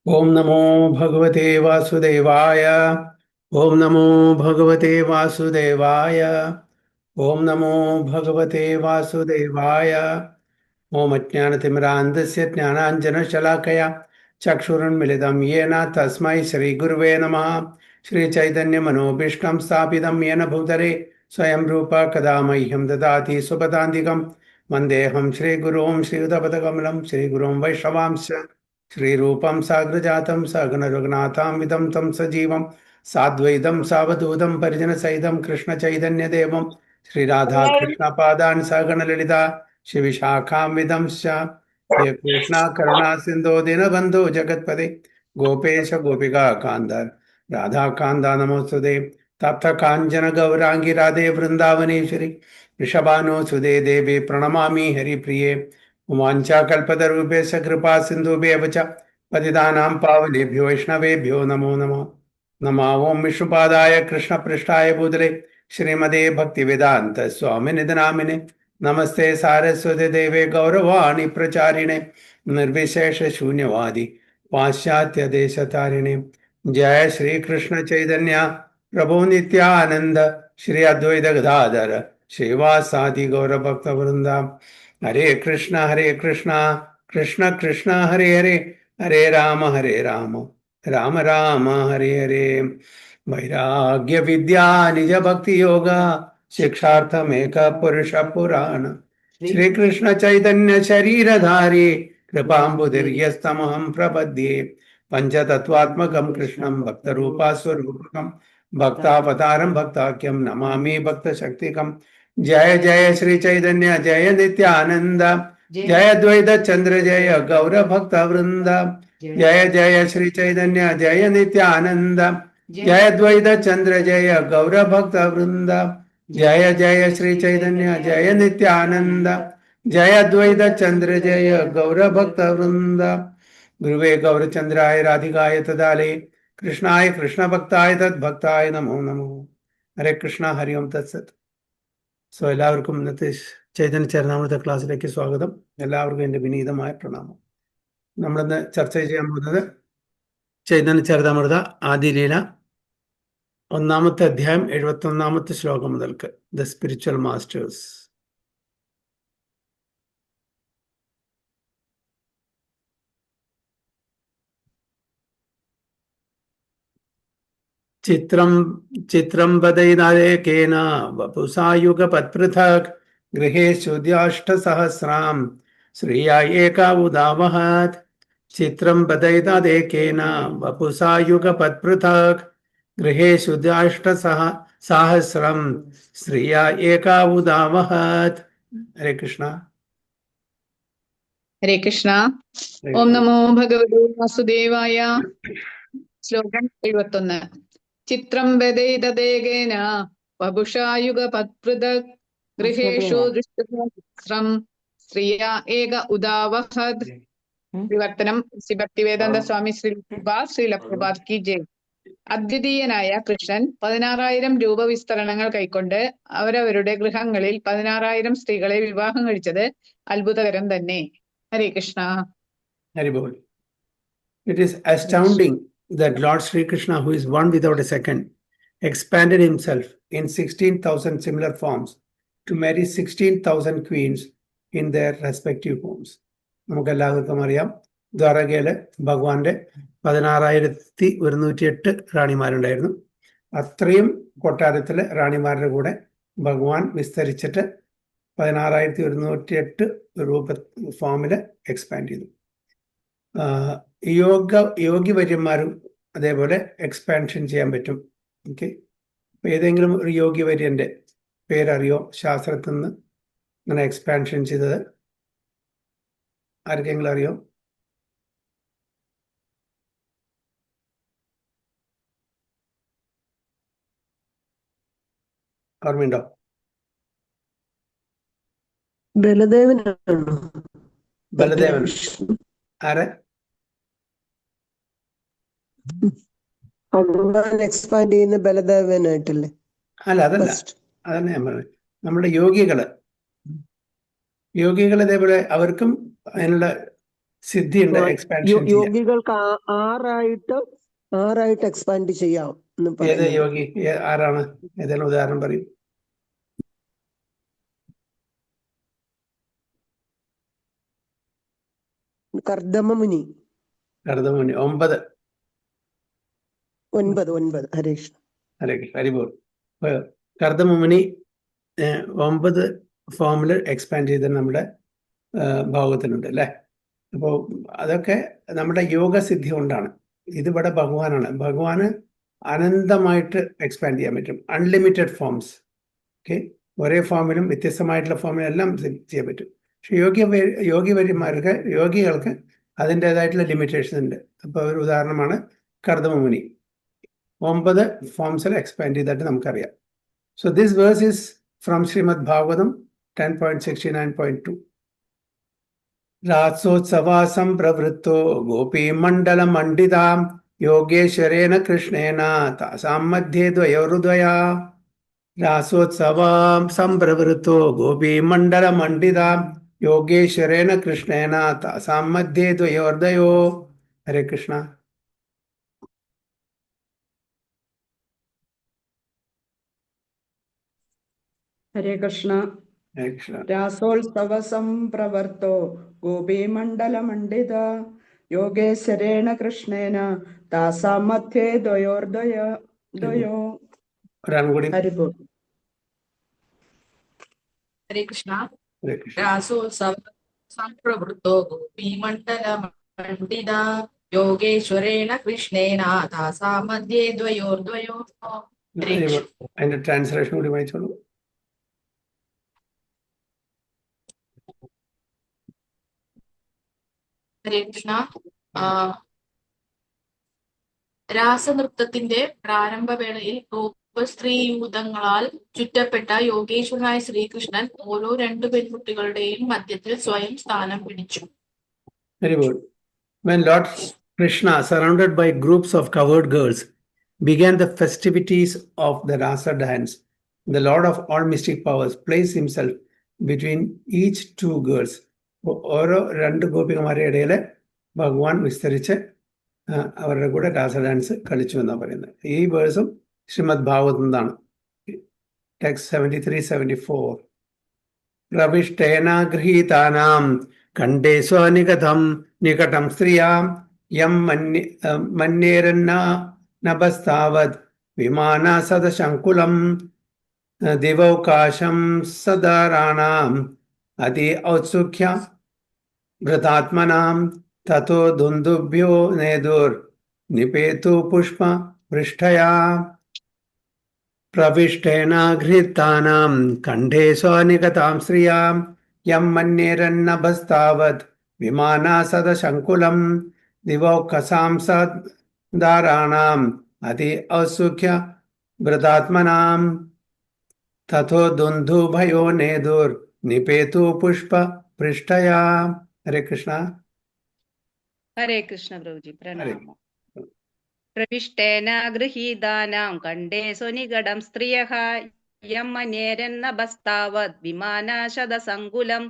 ओम नमो भगवते वासुदेवाय। ओम नमो भगवते वासुदेवाय। ओम नमो भगवते वासुदेवाय। ओम अज्ञानतिमिरान्धस्य ज्ञानाञ्जनशलाकया चक्षुरुन्मिलितं येन तस्मै श्रीगुरुवे नमः। श्रीचैतन्यमनोभीष्टं स्थापितं येन भूतले स्वयं रूप कदा मह्यं ददाति सुपदान्तिकं वन्देऽहं श्रीगुरुं श्रीयुतपदकमलं श्रीगुरुं वैष्णवांश्च श्रीरूपं साग्रजातं सगुणरघुनाथान्वितं तं सजीवं साद्वैतं सावधूतं परिजनसहितं कृष्णचैतन्यदेवं श्रीराधाकृष्णपादान् सगणललिता शिविशाखान्वितंश्च हे कृष्णा करुणा सिन्धो दीनबन्धो जगत्पते गोपेश गोपिका कान्त राधाकान्त नमोस्तुते तप्त काञ्चन गौराङ्गी राधे वृन्दावनेश्वरी वृषभानुसुते देवी प्रणमामि हरिप्रिये वाञ्छाकल्पतरुभ्यश्च कृपा सिन्धुभ्येव च पतितानां पावनेभ्यो वैष्णवेभ्यो नमो नमः। नमः ओं विष्णुपादाय कृष्णपृष्ठाय भूतले श्रीमते भक्तिवेदान्त स्वामिनिधि नामिने नमस्ते सारस्वती देवे गौरवाणी प्रचारिणे निर्विशेष शून्यवादी पाश्चात्य देशतारिणे। जय श्री कृष्ण चैतन्य प्रभु नित्यानंद श्री अद्वैत गदाधर श्रीवासादि गौर भक्त वृंदा। हरे कृष्ण कृष्ण कृष्ण हरे हरे हरे राम राम राम हरे हरे। वैराग्य विद्या निज भक्ति योगा शिक्षार्थमेक पुरुष पुराण श्री कृष्ण चैतन्य शरीरधारी कृपाम्बुधिर्यस्तमहं प्रपद्ये पंचतत्वात्मकं कृष्णं भक्तरूपा स्वरूपकं भक्तावतारं भक्ताख्यं नमामि भक्तशक्तिकं। जय जय श्री चैतन्य जय नित्यानंद जय द्वैत चंद्र जय गौर भक्त वृंद। जय जय श्री चैतन्य जय नित्यानंद जय द्वैत चंद्र जय गौर भक्त वृंद। जय जय श्री चैतन्य जय नित्यानंद जय द्वैत चंद्र जय गौर भक्त वृंद। गुरुवे गौरचंद्राय राधिकाय तदाले कृष्णाय कृष्ण भक्ताय तद्भक्ताय नमो नमो। हरे कृष्ण हरि ओम तत्सत। എല്ലാവർക്കും ഇന്നത്തെ ചൈതന്യ ചരിതാമൃത ക്ലാസ്സിലേക്ക് സ്വാഗതം. എല്ലാവർക്കും എൻ്റെ വിനീതമായ പ്രണാമം. നമ്മളിന്ന് ചർച്ച ചെയ്യാൻ പോകുന്നത് ചൈതന്യ ചരിതാമൃത ആദിലീല ഒന്നാമത്തെ അധ്യായം 71 ശ്ലോകം മുതൽക്ക് ദ സ്പിരിച്വൽ മാസ്റ്റേഴ്സ്. ചിത്രം വദൈനായകേന വപുസായുഗപത്പൃഥക് ഗൃഹേഷു ദ്യാഷ്ടസഹസ്രാം ശ്രിയാ ഏകാ ഉദാവഹത്. ചിത്രം വദൈനായകേന വപുസായുഗപത്പൃഥക് ഗൃഹേഷു ദ്യാഷ്ടസഹസ്രം ശ്രിയാ ഏകാ ഉദാവഹത്. ഹരേ കൃഷ്ണ. ഹരേ കൃഷ്ണ. ഓം നമോ ഭഗവതേ വാസുദേവായ. ശ്ലോകം 71. ചിത്രം വദൈതദേകേന വപുഷായുഗപത്പൃഥക് ഗൃഹേഷു ദൃഷ്ടസഹസ്രം ശ്രിയാ ഏക ഉദാവഹത്. വിവർത്തനം ശ്രീ ഭക്തിവേദാന്ത സ്വാമി ശ്രീല പ്രഭാത് കി ജയ്. അദ്വിതീയനായ കൃഷ്ണൻ 16,000 രൂപ വിസ്തരണങ്ങൾ കൈക്കൊണ്ട് അവരവരുടെ ഗൃഹങ്ങളിൽ 16,000 സ്ത്രീകളെ വിവാഹം കഴിച്ചത് അത്ഭുതകരം തന്നെ. Hare Krishna. Hari bol. It is astounding that Lord Sri Krishna, who is one without a second, expanded himself in 16,000 similar forms to marry 16,000 queens in their respective homes. നമുക്കെല്ലാവർക്കും അറിയാം, ദ്വാരകയില് ഭഗവാന്റെ 16,108 റാണിമാരുണ്ടായിരുന്നു. അത്രയും കൊട്ടാരത്തിലെ റാണിമാരുടെ കൂടെ ഭഗവാൻ വിസ്തരിച്ചിട്ട് 16,108 രൂപ ഫോമില് എക്സ്പാൻഡ് ചെയ്തു. യോഗിവര്യന്മാരും അതേപോലെ എക്സ്പാൻഷൻ ചെയ്യാൻ പറ്റും. ഓക്കെ, അപ്പൊ ഏതെങ്കിലും ഒരു യോഗിവര്യന്റെ പേരറിയോ ശാസ്ത്രത്തിൽ നിന്ന് അങ്ങനെ എക്സ്പാൻഷൻ ചെയ്തത്? ആർക്കെങ്കിലും അറിയോ? ഓർമ്മയുണ്ടോ? ബലദേവൻ. ആരെ? എക്സ്പാൻഡ് ചെയ്യുന്ന ബലദേവനായിട്ടല്ലേ? അല്ല, അതല്ല, അതന്നെ ഞാൻ പറഞ്ഞത്. നമ്മുടെ യോഗികൾ ഇതേപോലെ അവർക്കും അതിനുള്ള സിദ്ധി ഉണ്ട്, എക്സ്പാൻഷൻ ചെയ്യാം. യോഗികൾക്ക് ആറായിട്ട് എക്സ്പാൻഡ് ചെയ്യാം എന്ന് ഏത് പറയുന്നത്. യോഗി ആരാണ്? ഏതെങ്കിലും ഉദാഹരണം പറയും. കർദമമുനി. കർദമുനി 9. 9 ഹരീഷ്. ഹരിബോൾ. കർദമുനി 9 ഫോമില് എക്സ്പാൻഡ് ചെയ്ത് നമ്മുടെ ഭാഗത്തിനുണ്ട് അല്ലേ. അപ്പോൾ അതൊക്കെ നമ്മുടെ യോഗസിദ്ധി കൊണ്ടാണ്. ഇതിവിടെ ഭഗവാനാണ്. ഭഗവാന് അനന്തമായിട്ട് എക്സ്പാൻഡ് ചെയ്യാൻ പറ്റും, അൺലിമിറ്റഡ് ഫോംസ്. ഓക്കെ, ഒരേ ഫോമിലും വ്യത്യസ്തമായിട്ടുള്ള ഫോമിലും എല്ലാം ചെയ്യാൻ പറ്റും. പക്ഷെ യോഗികൾക്ക് അതിൻ്റെതായിട്ടുള്ള ലിമിറ്റേഷൻ ഉണ്ട്. അപ്പോൾ ഒരു ഉദാഹരണമാണ് കർദമമുനി. 9 ഫോംസിൽ എക്സ്പാൻഡ് ചെയ്തിട്ട് നമുക്കറിയാം. So this verse is from Shrimad Bhagavatam 10.69.2. രാസോത്സവാസം പ്രവൃത്തോ ഗോപീമണ്ഡലമണ്ഡിതാം യോഗേശ്വരേണ കൃഷ്ണേന താസാം മധ്യേ ദ്വയോർദ്വയാ. രാസോത്സവാം സംപ്രവൃത്തോ ഗോപീമണ്ഡലമണ്ഡിതാം യോഗേശ്വരേണ കൃഷ്ണേന താസാം മധ്യേ ദ്വയോർദ്വയോ. ഹരേ കൃഷ്ണ. ഹരേ കൃഷ്ണ. ഹരേ കൃഷ്ണ. രാസോത്സവ സംപ്രവർത്തോ ഗോപീമണ്ഡലമണ്ഡിത യോഗേശ്വരേണ കൃഷ്ണേന താസാം മധ്യേ ദ്വയോ. ഒരാളും കൂടി. ഹരിബോൾ. ഹരേ കൃഷ്ണ. ഹരേ കൃഷ്ണ. രാസോത്സവ സംപ്രവൃത്തോ ഗോപീമണ്ഡലമണ്ഡിത യോഗേശ്വരേണ കൃഷ്ണേന താസാം മധ്യേ ദ്വയോർദ്വയോ. അതിന്റെ ട്രാൻസ്ലേഷൻ കൂടി വായിച്ചോളൂ. ഹരേ കൃഷ്ണ. രാസനൃത്തത്തിന്റെ പ്രാരംഭവേളയിൽ സ്ത്രീയൂഥങ്ങളാൽ ചുറ്റപ്പെട്ട യോഗേശ്വരനായ ശ്രീകൃഷ്ണൻ ഓരോ 2 പെൺകുട്ടികളുടെയും മധ്യത്തിൽ സ്വയം സ്ഥാനം പിടിച്ചു. Very good. When Lord Krishna, surrounded by groups of covered girls, began the festivities of the Rasa dance, the Lord of all mystic powers placed himself between each 2 girls. ഓരോ 2 ഗോപികമാരുടെ ഇടയില് ഭഗവാൻ വിസ്തരിച്ച് അവരുടെ കൂടെ രാസ ഡാൻസ് കളിച്ചു എന്നാണ് പറയുന്നത്. ഈ വേഴ്സും ശ്രീമദ് ഭാഗവതം നിന്നാണ്. ടെക്സ്റ്റ് 73-74. പ്രവിഷ്ടേന ഗൃഹീതാനാം കണ്ഠേ സ്വനികതം നികടം സ്ത്രീയാം യം മന്യേരന്നഭസ്താവത് വിമാന സദശങ്കുലം ദിവൗകാശം സദാരാണാം അതി ഔത്സുഖ്യ വൃതാത്മനാം തതോ ദുന്ദുഭ്യോ നേദുർ നിപേതു പുഷ്പ പൃഷ്ഠയാ. പ്രവിഷ്ടേന ഗൃഹീതാനാം കണ്ഠേ സ്വനികതാം ശ്രിയാം യം മന്യേരന്നഭസ്താവത് വിമാന സദശങ്കുലം ദിവൗകസാം സദാരാണാം അതി ഔത്സുഖ്യ വൃതാത്മനാം തതോ ദുന്ദുഭയോ നേദുർ നിപേതു പുഷ്പ പൃഷ്ഠയാ. ഹരേ കൃഷ്ണ. ഹരേ കൃഷ്ണ പ്രഭുജി. പ്രണാമം. പ്രവിഷ്ടേന ഗൃഹീതാനാം കണ്ഠേ സ്വനികടം സ്ത്രിയഃ യം മന്യേരന്നഭസ്താവത് വിമാനാശതസങ്കുലം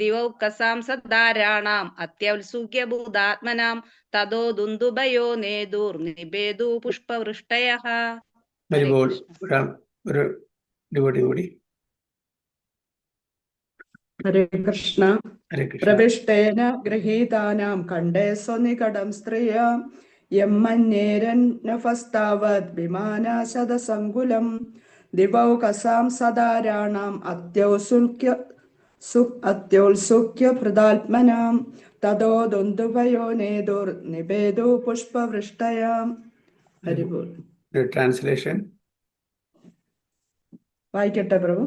ദിവൗകസാം സദ്ധാരാണാം അത്യൗത്സുഖ്യഭൂതാത്മനാം തതോ ദുന്ദുഭയോ നേദുർ നിപേതു പുഷ്പവൃഷ്ടയഃ. ഒരു ഡിവോട്ടി കൂടി. ഹരേ കൃഷ്ണ. പ്രവിഷ്ടേന ഗൃഹീതാനാം കണ്ഠേ സ്വനികടം സ്ത്രിയാം യം മന്യേരന്നഭസ്താവത് വിമാനാശതസങ്കുലം ദിവൗകസാം സദാരാണാം അത്യൗത്സുഖ്യഭൃതാത്മനാം തതോ ദുന്ദുഭയോ നേദുർ നിപേതു പുഷ്പവൃഷ്ടയാം. ഹരിബോൾ. ട്രാൻസ്ലേഷൻ വായിക്കട്ടെ പ്രഭു.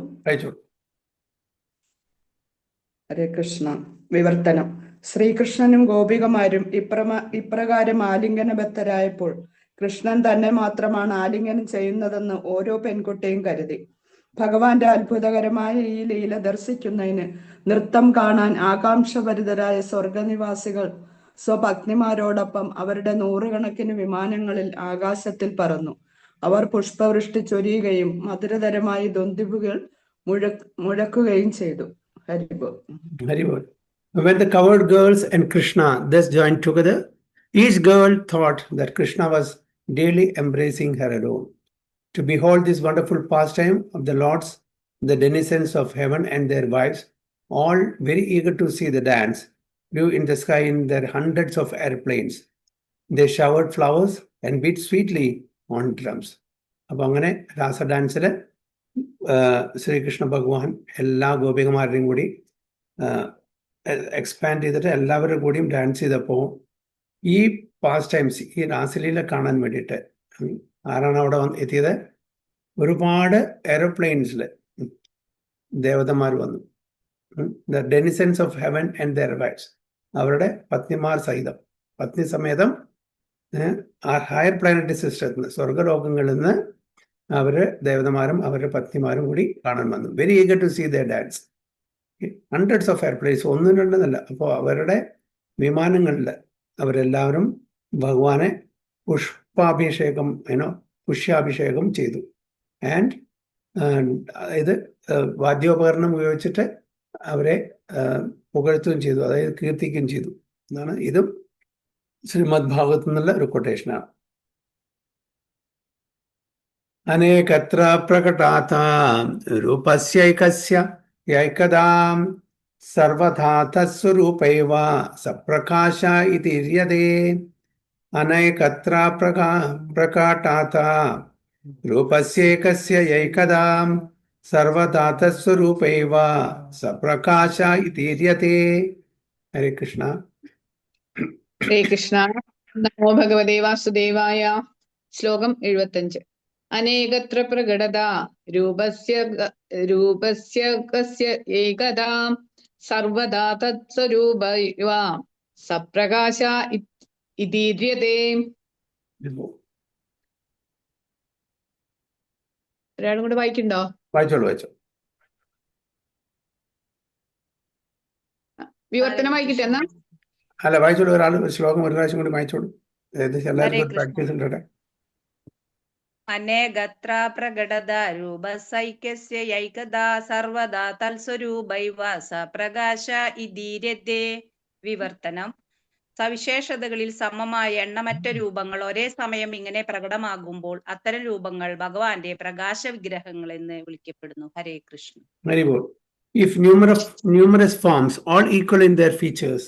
ഹരേ കൃഷ്ണ. വിവർത്തനം. ശ്രീകൃഷ്ണനും ഗോപികമാരും ഇപ്രകാരം ആലിംഗനബദ്ധരായപ്പോൾ കൃഷ്ണൻ തന്നെ മാത്രമാണ് ആലിംഗനം ചെയ്യുന്നതെന്ന് ഓരോ പെൺകുട്ടിയും കരുതി. ഭഗവാന്റെ അത്ഭുതകരമായ ഈ ലീല ദർശിക്കുന്നതിന് നൃത്തം കാണാൻ ആകാംക്ഷഭരിതരായ സ്വർഗനിവാസികൾ സ്വപത്നിമാരോടൊപ്പം അവരുടെ 100 കണക്കിന് വിമാനങ്ങളിൽ ആകാശത്തിൽ പറന്നു. അവർ പുഷ്പവൃഷ്ടി ചൊരിയുകയും മധുരതരമായി ദുന്ദുബുകൾ മുഴക്കുകയും ചെയ്തു. ഹരിബോൾ. ഹരിബോൾ. When the cowherd girls and Krishna thus joined together, each girl thought that Krishna was daily embracing her alone. To behold this wonderful pastime of the lords, the denizens of heaven and their wives, all very eager to see the dance, flew in the sky in their hundreds of airplanes. They showered flowers and beat sweetly on drums. അപ്പൊ അങ്ങനെ രാസ ഡാൻസിൽ ശ്രീകൃഷ്ണ ഭഗവാൻ എല്ലാ ഗോപികമാരുടെയും കൂടി expand ചെയ്തിട്ട് എല്ലാവരും കൂടിയും dance ചെയ്തപ്പോൾ ഈ പാസ്റ്റ് ടൈംസ് ഈ രാസലീല കാണാൻ വേണ്ടിയിട്ട് ആരാണ് അവിടെ എത്തിയത്? ഒരുപാട് എയറോപ്ലെയിൻസിൽ ദേവതമാർ വന്നു. The denizens of heaven and their wives, അവരുടെ പത്നിമാർ സഹിതം, പത്നി സമേതം ആ ഹയർ പ്ലാനറ്ററി സിസ്റ്റത്തിൽ സ്വർഗലോകങ്ങളിൽ നിന്ന് അവര് ദേവതമാരും അവരുടെ പത്നിമാരും കൂടി കാണാൻ വന്നു. Very eager to see the dance. Hundreds of airplanes, ഒന്നും രണ്ടെന്നല്ല. അപ്പോൾ അവരുടെ വിമാനങ്ങളിൽ അവരെല്ലാവരും ഭഗവാനെ പുഷ്യാഭിഷേകം ചെയ്തു. ആൻഡ് ഇത് വാദ്യോപകരണം ഉപയോഗിച്ചിട്ട് അവരെ പുകഴ്ത്തുകയും ചെയ്തു, അതായത് കീർത്തിക്കുകയും ചെയ്തു എന്നാണ്. ഇതും ശ്രീമദ് ഭാഗവതത്തിൽ നിന്നുള്ള ഒരു കൊട്ടേഷനാണ്. അനേകത്ര പ്രകടാത രൂപസ്യൈകസ്യ യൈകദാം സർവഥാ തസ്വരൂപൈവ സപ്രകാശ ഇതി ര്യതേ. അനേകത്ര പ്രകടാത രൂപസ്യൈകസ്യ യൈകദാം സർവഥാ തസ്വരൂപൈവ സപ്രകാശ ഇതി ര്യതേ. ഹരേ കൃഷ്ണ. ഹരേ കൃഷ്ണ. നമോ ഭഗവതേ വാസുദേവായ. ശ്ലോകം 75. അനേകത്ര പ്രകടത രൂപസ്യ കസ്യ ഏകദാം സർവദാ തത്സ്വരൂപൈവ സപ്രകാശ ഇതീര്യതേ. ഒരാളും കൂടെ വായിക്കണ്ടോ? വായിച്ചോളൂ. വിവർത്തനം വായിക്കട്ടെ എന്നാ? അല്ല, വായിച്ചോളൂ. ഒരാൾ ശ്ലോകം ഒരു പ്രാവശ്യം കൂടി വായിച്ചോളൂ. എല്ലാവർക്കും പ്രാക്ടീസ് ഉണ്ട്. അനേകത്ര പ്രകടത രൂപസൈക്യസ്യ യൈകദാ സർവദാ തൽസ്വരൂപൈവ സപ്രകാശ ഇതീര്യതേ. വിവർത്തനം: സവിശേഷതകളിൽ സമമായ എണ്ണമറ്റ രൂപങ്ങൾ ഒരേ സമയം ഇങ്ങനെ പ്രകടമാകുമ്പോൾ അത്തരം രൂപങ്ങൾ ഭഗവാന്റെ പ്രകാശ വിഗ്രഹങ്ങൾ എന്ന് വിളിക്കപ്പെടുന്നു. ഹരേ Krishna. Very good. If numerous forms, all equal in their features,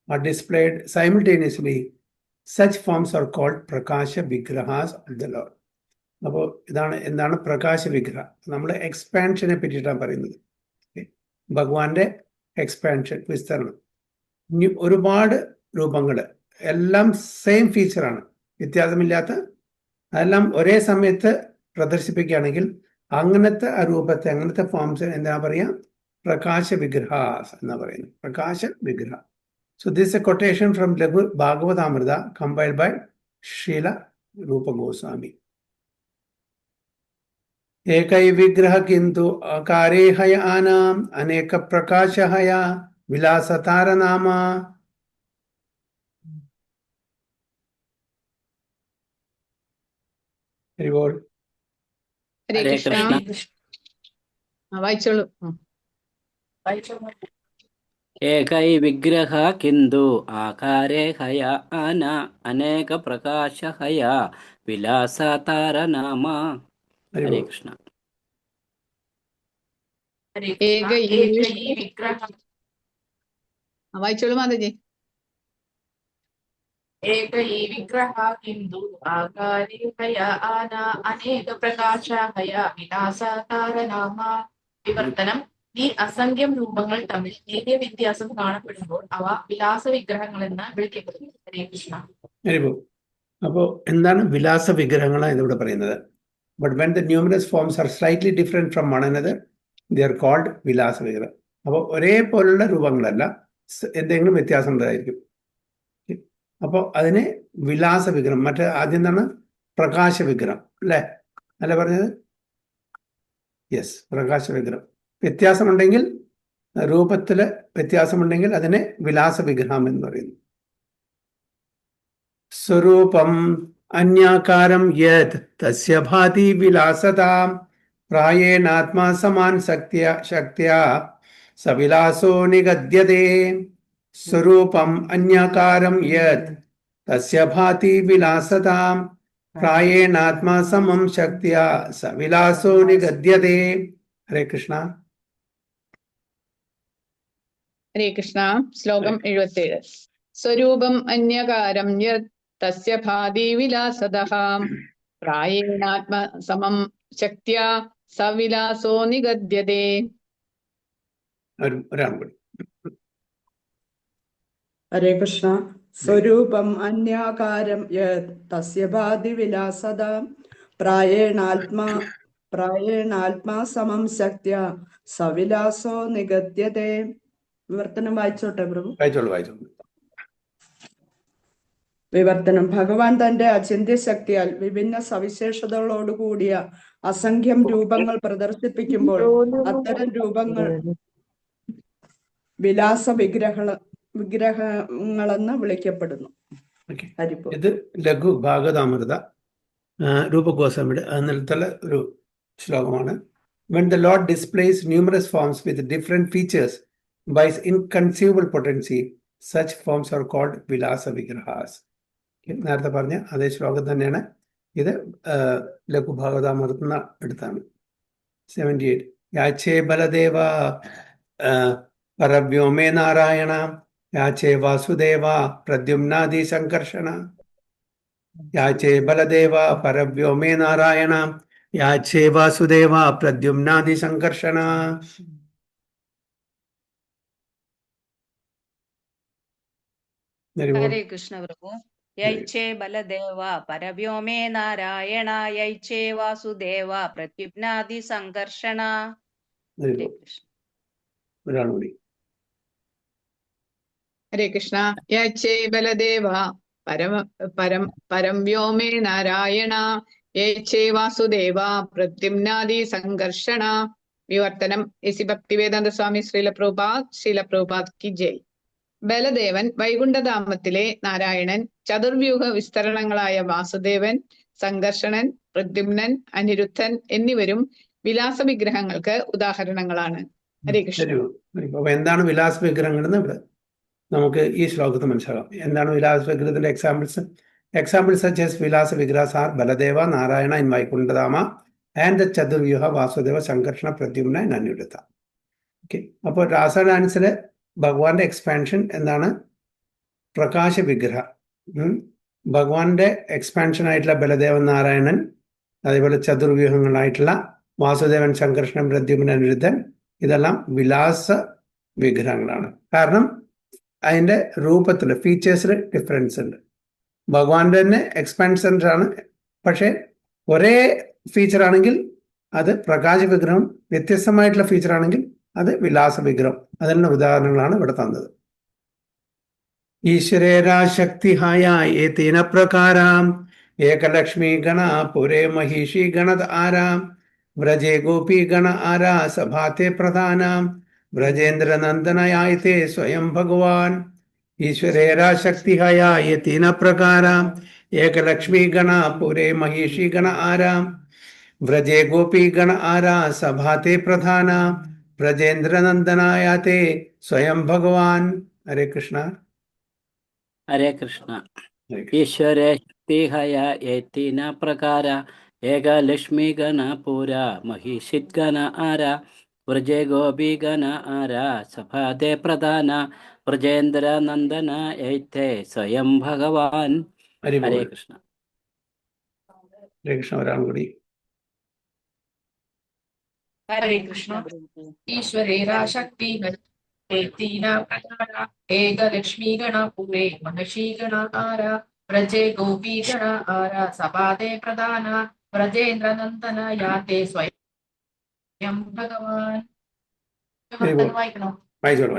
are displayed simultaneously, such forms are called Prakasha Vigrahas of the Lord. അപ്പോൾ എന്താണ് പ്രകാശ വിഗ്രഹ? നമ്മൾ എക്സ്പാൻഷനെ പറ്റിയിട്ടാണ് പറയുന്നത്. ഭഗവാന്റെ എക്സ്പാൻഷൻ, വിസ്തരണം. ഒരുപാട് രൂപങ്ങൾ, എല്ലാം സെയിം ഫീച്ചറാണ്, വ്യത്യാസമില്ലാത്ത, അതെല്ലാം ഒരേ സമയത്ത് പ്രദർശിപ്പിക്കുകയാണെങ്കിൽ അങ്ങനത്തെ ആ രൂപത്തെ, അങ്ങനത്തെ ഫോംസ് എന്താ പറയുക? പ്രകാശ വിഗ്രഹാസ് എന്നാ പറയുന്നത്. പ്രകാശ വിഗ്രഹ. So this is a quotation from Bhagavatamrita compiled by Srila Rupa Goswami. Ekai vigraha kintu akare haya anam aneka prakasha haya vilasatara nama. Very good. ഹരേ കൃഷ്ണ. വായിച്ചോളൂ. ഏകൈ വിഗ്രഹ കിന്തു ആകാരേ ഹയ ആന അനേക പ്രകാശ ഹയ വിലാസതാര നാമ. ഹരേ കൃഷ്ണ. വായിച്ചോളൂ മാതാജി. ഏക ഈ വിഗ്രഹ കിന്തു ആകാരേ ഹയ ആന അനേക പ്രകാശ ഹയ വിലാസതാര നാമ. വിവർത്തനം: ഈ അസംഖ്യം രൂപങ്ങൾ തമ്മിൽ നേരിയ വ്യത്യാസം കാണപ്പെടുമ്പോൾ അവ വിലാസ വിഗ്രഹങ്ങൾ എന്ന് വിളിക്കപ്പെടുന്നു. ഹരേ കൃഷ്ണ. അപ്പോ എന്താണ് വിലാസ വിഗ്രഹങ്ങളാണ് ഇതിവിടെ പറയുന്നത്? But when the numerous forms are slightly different from one another, they are called vilasa vigraham. അപ്പോൾ ഒരേപോലുള്ള രൂപങ്ങളല്ല, എന്തെങ്കിലും വ്യത്യാസം ഉണ്ടായിരിക്കും. അപ്പോൾ അതിനെ വിലാസ വിഗ്രഹം. മറ്റേ ആദ്യം എന്താണ്? പ്രകാശ വിഗ്രഹം അല്ലേ? അല്ല പറഞ്ഞത്? യെസ്, പ്രകാശ വിഗ്രഹം. വ്യത്യാസമുണ്ടെങ്കിൽ, രൂപത്തില് വ്യത്യാസമുണ്ടെങ്കിൽ അതിനെ വിലാസ വിഗ്രഹം എന്ന് പറയുന്നു. സ്വരൂപം അന്യാകാരം യത് തസ്യ ഭാതി വിലാസതാം പ്രായേണാത്മാ സമാൻ ശക്തിയാ സവിലാസോ നിഗദ്യതേ സ്വരൂപം അന്യകാരം യത് തസ്യ ഭാതി വിലാസതാം പ്രായേണാത്മാ സമം ശക്തിയാ സവിലാസോ നിഗദ്യതേ. ഹരേ കൃഷ്ണ. ഹരേ കൃഷ്ണ. ശ്ലോകം 77. സ്വരൂപം അന്യകാരം യത് തസ്യ ഭാതി വിലാസതഃ പ്രായേണാത്മ സമം ശക്ത്യാ സവിലാസോ നിഗദ്യതേ. ഒരാൾ കൂടി. ഹരേ കൃഷ്ണ. സ്വരൂപം അന്യാകാരം യത് തസ്യ ഭാതി വിലാസത പ്രായേണാത്മാ സമം ശക്ത്യ സവിലാസോ നിഗദ്യതേ. വിവർത്തനം വായിച്ചോട്ടെ പ്രഭു. വായിച്ചോളൂ. വിവർത്തനം. ഭഗവാൻ തന്റെ അചിന്ത്യ ശക്തിയാൽ വിഭിന്ന സവിശേഷതകളോടുകൂടിയ അസംഖ്യം രൂപങ്ങൾ പ്രദർശിപ്പിക്കുമ്പോൾ അത്തരം രൂപങ്ങൾ വിലാസ വിഗ്രഹങ്ങളെന്ന് വിളിക്കപ്പെടുന്നു. ഇത് ലഘു ഭാഗവതാമൃത രൂപഗോസ്വാമിയുടെ നിലത്തുള്ള ഒരു ശ്ലോകമാണ്. When the Lord displays numerous forms with different features by his inconceivable potency, such forms are called vilasa vigrahas. നേരത്തെ പറഞ്ഞ അതേ ശ്ലോകം തന്നെയാണ് ഇത്. ലഘു ഭാഗവതാമൃത എടുത്താണ്. 78. യാച്ചേ ബലദേവ പരവ്യോമേ നാരായണ യാച്ചേ വാസുദേവ പ്രദ്യുമ്നാദി സംകർഷണ. യാച്ചേ ബലദേവ പരവ്യോമേ നാരായണ യാച്ചേ വാസുദേവ പ്രദ്യുമ്നാദി സംകർഷണ. ഹരേ കൃഷ്ണ പ്രഭു. യൈഛേ ബലദേവ പരവ്യോമേ നാരായണ യൈഛേ വാസുദേവ പ്രത്യുപ്നാദി സംഘർഷണ. ഹരേ കൃഷ്ണ. ഒരാൾ കൂടി. ഹരേ കൃഷ്ണ. യാച്ചേ ബലദേവ പരം വ്യോമേ നാരായണ യേച്ഛേ വാസുദേവ പ്രദ്യുമ്നാദി സംഘർഷണ. വിവർത്തനം. എസി ഭക്തിവേദാന്ത സ്വാമി ശ്രീല പ്രഭുപാദ് കി ജയ്. ബലദേവൻ വൈകുണ്ഠധാമത്തിലെ നാരായണൻ, ചതുർവ്യൂഹ വിസ്തരണങ്ങളായ വാസുദേവൻ, സംഘർഷണൻ, പ്രദ്യുമ്നൻ, അനിരുദ്ധൻ എന്നിവരും വിലാസ വിഗ്രഹങ്ങൾക്ക് ഉദാഹരണങ്ങളാണ്. ഹരേ കൃഷ്ണ. അപ്പൊ എന്താണ് വിലാസ വിഗ്രഹങ്ങൾ എന്ന് ഇവിടെ നമുക്ക് ഈ ശ്ലോകത്തിൽ മനസ്സിലാക്കാം. എന്താണ് വിലാസ വിഗ്രഹത്തിന്റെ എക്സാമ്പിൾസ് such as വിലാസ വിഗ്രഹs are Baladeva Narayana in Vaikuntha and the Chaturvyuha Vasudeva Sankarshana Pradyumna in Aniruddha. Okay. അപ്പോൾ രാസ ഡാൻസിലെ ഭഗവാന്റെ എക്സ്പാൻഷൻ എന്താണ്? പ്രകാശ വിഗ്രഹ. ഭഗവാന്റെ എക്സ്പാൻഷൻ ആയിട്ടുള്ള ബലദേവൻ നാരായണൻ, അതേപോലെ ചതുർവ്യൂഹങ്ങളായിട്ടുള്ള വാസുദേവൻ സംഘർഷണൻ പ്രദ്യുമ്ന അനിരുദ്ധൻ, ഇതെല്ലാം വിലാസ വിഗ്രഹങ്ങളാണ്. കാരണം അതിന്റെ രൂപത്തിൽ ഫീച്ചേഴ്സിൽ ഡിഫറൻസ് ഉണ്ട്. ഭഗവാന്റെ തന്നെ എക്സ്പാൻഷൻ ആണ്, പക്ഷെ ഒരേ ഫീച്ചർ ആണെങ്കിൽ അത് പ്രകാശ വിഗ്രഹം, വ്യത്യസ്തമായിട്ടുള്ള ഫീച്ചർ ആണെങ്കിൽ അത് വിലാസ വിഗ്രഹം. അതിനുള്ള ഉദാഹരണങ്ങളാണ് ഇവിടെ തന്നത്. ഈശ്വരേരാശക്തിഹായ ഏതേന പ്രകാരാം ഏകലക്ഷ്മി ഗണ പുരേ മഹിഷി ഗണ ആരാം വ്രജേ ഗോപി ഗണ ആരാ സഭാത്തെ പ്രധാനാം വ്രജേന്ദ്ര നന്ദനയായത്തെ സ്വയം ഭഗവാൻ. ഈശ്വരേരാശക്തിഹായ ഏതേന പ്രകാരാം ഏകലക്ഷ്മി ഗണ പുരേ മഹിഷി ഗണ ആരാം വ്രജേ ഗോപി ഗണ ആരാ സഭാത്തെ പ്രധാനാം വ്രജേന്ദ്ര നന്ദനായത്തെ സ്വയം ഭഗവാൻ. ഹരേ കൃഷ്ണ. ഹരേ കൃഷ്ണ. ഈശ്വരേ ശക്തിഹയ ഏതേന പ്രകാര ഏകലക്ഷ്മി ഗണ പുര മഹിഷിത് ഗണ ആര വ്രജേ ഗോപി ഗണ ആര സഭാതെ പ്രധാന വ്രജേന്ദ്ര നന്ദന ഏതേ സ്വയം ഭഗവാൻ. ഹരേ കൃഷ്ണ. ഹരേ കൃഷ്ണ. ഒരാൾ കൂടി. ഹരേ കൃഷ്ണ. ഈശ്വരേരാശക്തി ഏതേന പ്രകാര ഏകലക്ഷ്മി ഗണ പുരേ മഹിഷി ഗണ ആര വ്രജേ ഗോപി ഗണ ആര സഭാതെ പ്രധാന വ്രജേന്ദ്ര നന്ദന യാത്തെ സ്വയം ഭഗവാൻ. വായിക്കണോ? വായിച്ചോളൂ.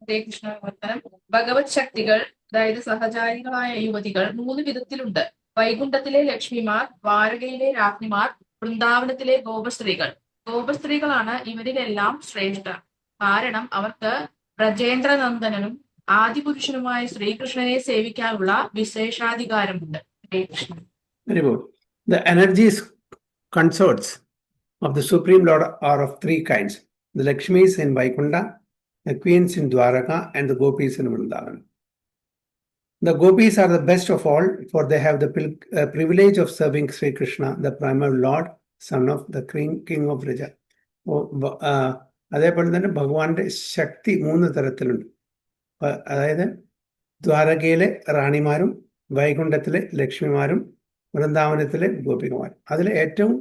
ഹരേ കൃഷ്ണ. വിവർത്തനം. ഭഗവത് ശക്തികൾ, അതായത് സഹചാരികളായ യുവതികൾ 3 വിധത്തിലുണ്ട്. വൈകുണ്ഠത്തിലെ ലക്ഷ്മിമാർ, ദ്വാരകയിലെ രാജ്ഞിമാർ, വൃന്ദാവനത്തിലെ ഗോപസ്ത്രീകൾ. ഗോപസ്ത്രീകളാണ് ഇവരിലെല്ലാം ശ്രേഷ്ഠ. കാരണം അവർക്ക് വ്രജേന്ദ്രനന്ദനും ആദിപുരുഷനുമായ ശ്രീകൃഷ്ണനെ സേവിക്കാനുള്ള വിശേഷാധികാരമുണ്ട്. ഹരേ Krishna. Very good. The energies consorts of the Supreme Lord are of three kinds. The Lakshmis in Vaikunta, the queens in Dwaraka, and the gopis in Vrindavan. The gopis are the best of all, for they have the privilege of serving Sri Krishna, the primal Lord, son of the King of Vraja. അതേപോലെ തന്നെ ഭഗവാന്റെ ശക്തി 3 തരത്തിലുണ്ട്. അതായത് ദ്വാരകയിലെ റാണിമാരും വൈകുണ്ഠത്തിലെ ലക്ഷ്മിമാരും വൃന്ദാവനത്തിലെ ഗോപികമാരും. അതിൽ ഏറ്റവും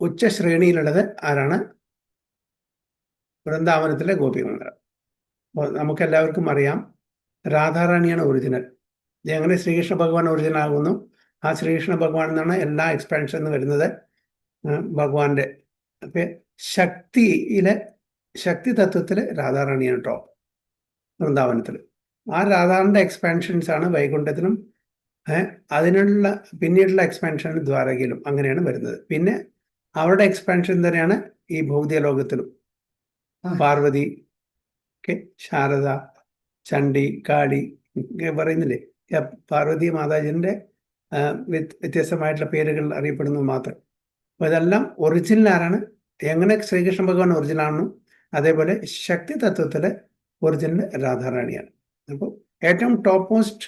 ഉച്ച ശ്രേണിയിലുള്ളത് ആരാണ്? വൃന്ദാവനത്തിലെ ഗോപികമാർ. അപ്പോൾ നമുക്കെല്ലാവർക്കും അറിയാം, രാധാറാണിയാണ് ഒറിജിനൽ. എങ്ങനെ ശ്രീകൃഷ്ണ ഭഗവാൻ ഒറിജിനൽ ആകുന്നു? ആ ശ്രീകൃഷ്ണ ഭഗവാൻ എന്നാണ് എല്ലാ എക്സ്പാൻഷനും വരുന്നത്. ഭഗവാന്റെ ശക്തി തത്വത്തില് രാധാറാണിയാണ് ടോപ്പ് വൃന്ദാവനത്തിൽ. ആ രാധാറിന്റെ എക്സ്പാൻഷൻസ് ആണ് വൈകുണ്ഠത്തിലും അതിനുള്ള പിന്നീടുള്ള എക്സ്പാൻഷൻ ദ്വാരകയിലും അങ്ങനെയാണ് വരുന്നത്. പിന്നെ അവരുടെ എക്സ്പാൻഷൻ തന്നെയാണ് ഈ ഭൗതിക ലോകത്തിലും. പാർവതി, ശാരദ, ചണ്ഡി, കാളി പറയുന്നില്ലേ? പാർവതി മാതാജിന്റെ വ്യത്യസ്തമായിട്ടുള്ള പേരുകൾ അറിയപ്പെടുന്നു മാത്രം. അപ്പോൾ ഇതെല്ലാം ഒറിജിനൽ ആരാണ്? എങ്ങനെ ശ്രീകൃഷ്ണ ഭഗവാൻ ഒറിജിനൽ ആണെന്നു അതേപോലെ ശക്തി തത്വത്തിലെ ഒറിജിനൽ രാധാറാണിയാണ്. അപ്പോൾ ഏറ്റവും ടോപ്പ് മോസ്റ്റ്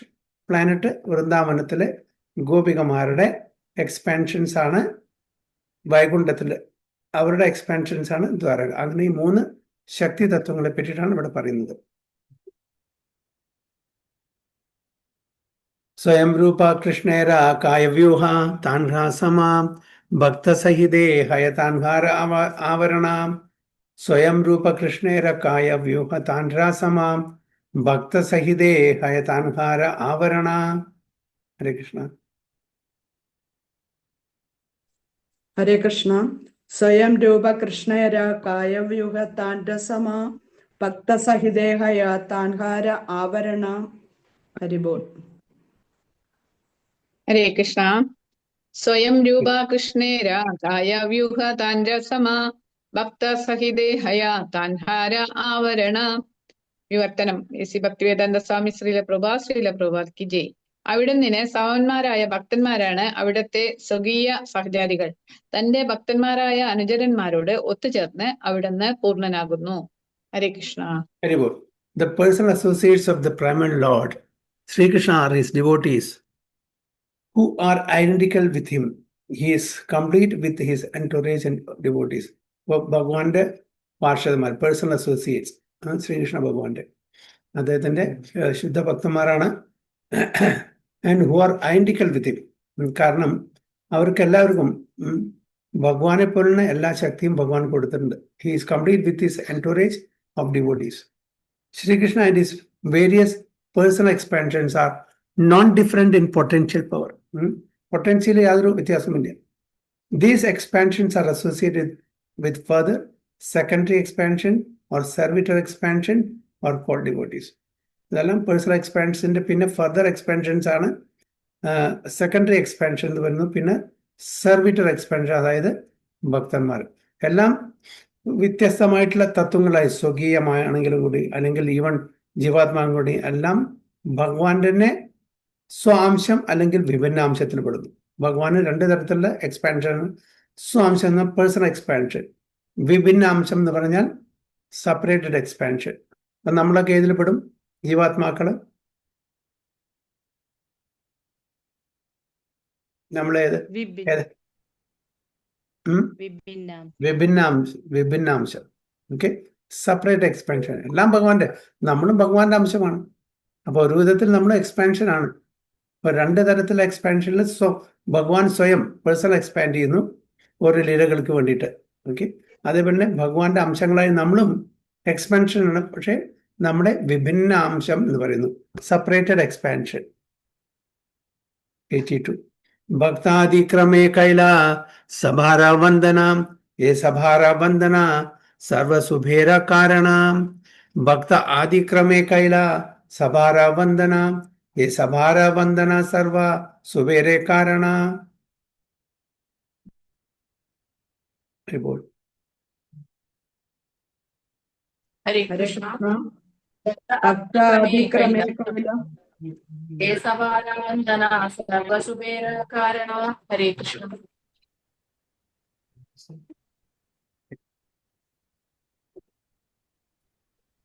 പ്ലാനറ്റ് വൃന്ദാവനത്തിലെ ഗോപികമാരുടെ എക്സ്പാൻഷൻസ് ആണ് വൈകുണ്ഠത്തില്, അവരുടെ എക്സ്പാൻഷൻസ് ആണ് ദ്വാരക. അങ്ങനെ ഈ 3 ശക്തി തത്വങ്ങളെ പറ്റിയിട്ടാണ് ഇവിടെ പറയുന്നത്. സ്വയം രൂപ കൃഷ്ണേര കായവ്യൂഹ താൻഹാസമാ ഭക്തസഹിതേ ഹയതാൻഹാര ആവരണാം. സ്വയം രൂപ കൃഷ്ണേര കായവ്യൂഹ താൻഹാസമാം ഭക്തസഹിതേ ഹയതാൻഹാര ആവരണാം. ഹരേ കൃഷ്ണ. ഹരേ കൃഷ്ണ. സ്വയം രൂപ കൃഷ്ണേര കായവ്യൂഹ താൻഡസമാ ഭക്തസഹിതേഹയ താൻഹാര ആവരണ. ഹരിബോൾ. ഹരേ കൃഷ്ണ. സ്വയം രൂപ കൃഷ്ണേര കായവ്യൂഹ താൻഡസമാ ഭക്തസഹിതേഹയ താൻഹാര ആവരണ. വിവർത്തനം. ശ്രീ ഭക്തിവേദാന്ത സ്വാമി ശ്രീല പ്രഭുപാദ് കി ജയ്. അവിടുന്ന് സവന്മാരായ ഭക്തന്മാരാണ് അവിടുത്തെ സ്വകീയ സഹചാരികൾ. തന്റെ ഭക്തന്മാരായ അനുചരന്മാരോട് ഒത്തുചേർന്ന് അവിടുന്ന് പൂർണ്ണനാകുന്നു. ഹരേ Krishna. The personal associates of the primal Lord, Sri Krishna, are his devotees who are identical with him. He is complete with his entourage and devotees. ഭഗവാന്റെ പാർഷദന്മാർ, പേഴ്സണൽ അസോസിയേറ്റ്സ്, ശ്രീകൃഷ്ണ ഭഗവാന്റെ അദ്ദേഹത്തിന്റെ ശുദ്ധ ഭക്തന്മാരാണ്. And who are identical with him. കാരണം അവർക്ക് എല്ലാവർക്കും ഭഗവാനെ പോലുള്ള എല്ലാ ശക്തിയും ഭഗവാൻ കൊടുത്തിട്ടുണ്ട്. He is complete with his entourage of devotees. Srikrishna and his various personal expansions are non different in potential power. Potentially യാതൊരു വ്യത്യാസമില്ല. These expansions are associated with further secondary expansion or servitor expansion or called devotees. ഇതെല്ലാം personal എക്സ്പാൻഷൻ്റെ പിന്നെ further expansions ആണ്. Secondary expansion എന്ന് പറയുന്നത് പിന്നെ സെർവിറ്റർ expansion, അതായത് ഭക്തന്മാർ. എല്ലാം വ്യത്യസ്തമായിട്ടുള്ള തത്വങ്ങളായി സ്വകീയമാണെങ്കിലും കൂടി അല്ലെങ്കിൽ ഈവൻ ജീവാത്മാവും കൂടി എല്ലാം ഭഗവാന്റെ തന്നെ സ്വാംശം അല്ലെങ്കിൽ വിഭിന്നാംശത്തിൽ പെടുന്നു. ഭഗവാന് 2 തരത്തിലുള്ള എക്സ്പാൻഷൻ. സ്വാംശം എന്ന പേഴ്സണൽ എക്സ്പാൻഷൻ, വിഭിന്നാംശം എന്ന് പറഞ്ഞാൽ സെപ്പറേറ്റഡ് എക്സ്പാൻഷൻ. അപ്പം നമ്മളൊക്കെ ഏതിൽ പെടും? ജീവാത്മാക്കള് നമ്മളേത്? വിഭിന്നാംശം. Okay, separate expansion. എല്ലാം ഭഗവാന്റെ, നമ്മളും ഭഗവാന്റെ അംശമാണ്. അപ്പൊ ഒരു വിധത്തിൽ നമ്മൾ എക്സ്പാൻഷൻ ആണ്. അപ്പൊ 2 തരത്തിലുള്ള എക്സ്പാൻഷനിൽ ഭഗവാൻ സ്വയം പേഴ്സണൽ എക്സ്പാൻഡ് ചെയ്യുന്നു ഓരോ ലീലകൾക്ക് വേണ്ടിയിട്ട്. ഓക്കെ, അതേപോലെ ഭഗവാന്റെ അംശങ്ങളായി നമ്മളും എക്സ്പാൻഷൻ ആണ്. പക്ഷെ നമ്മുടെ വിഭിന്ന അംശം എന്ന് പറയുന്നു സെപ്പറേറ്റഡ് എക്സ്പാൻഷൻ. 82 ഭക്താദിക്രമേ കൈല സഭാര വന്ദനാം ഏ സഭാര വന്ദന സർവസുഭേര കാരണാം. ഭക്ത ആദിക്രമേ കൈല സഭാര വന്ദന ഏ സഭാര വന്ദന സർവ സുഭേരെ കാരണ. റിപ്പോർട്ട്. ഹരേ കൃഷ്ണ. ഭക്താദിക്രമേ കൈല സർവസുഭേര കാരണ. ഹരേ കൃഷ്ണ.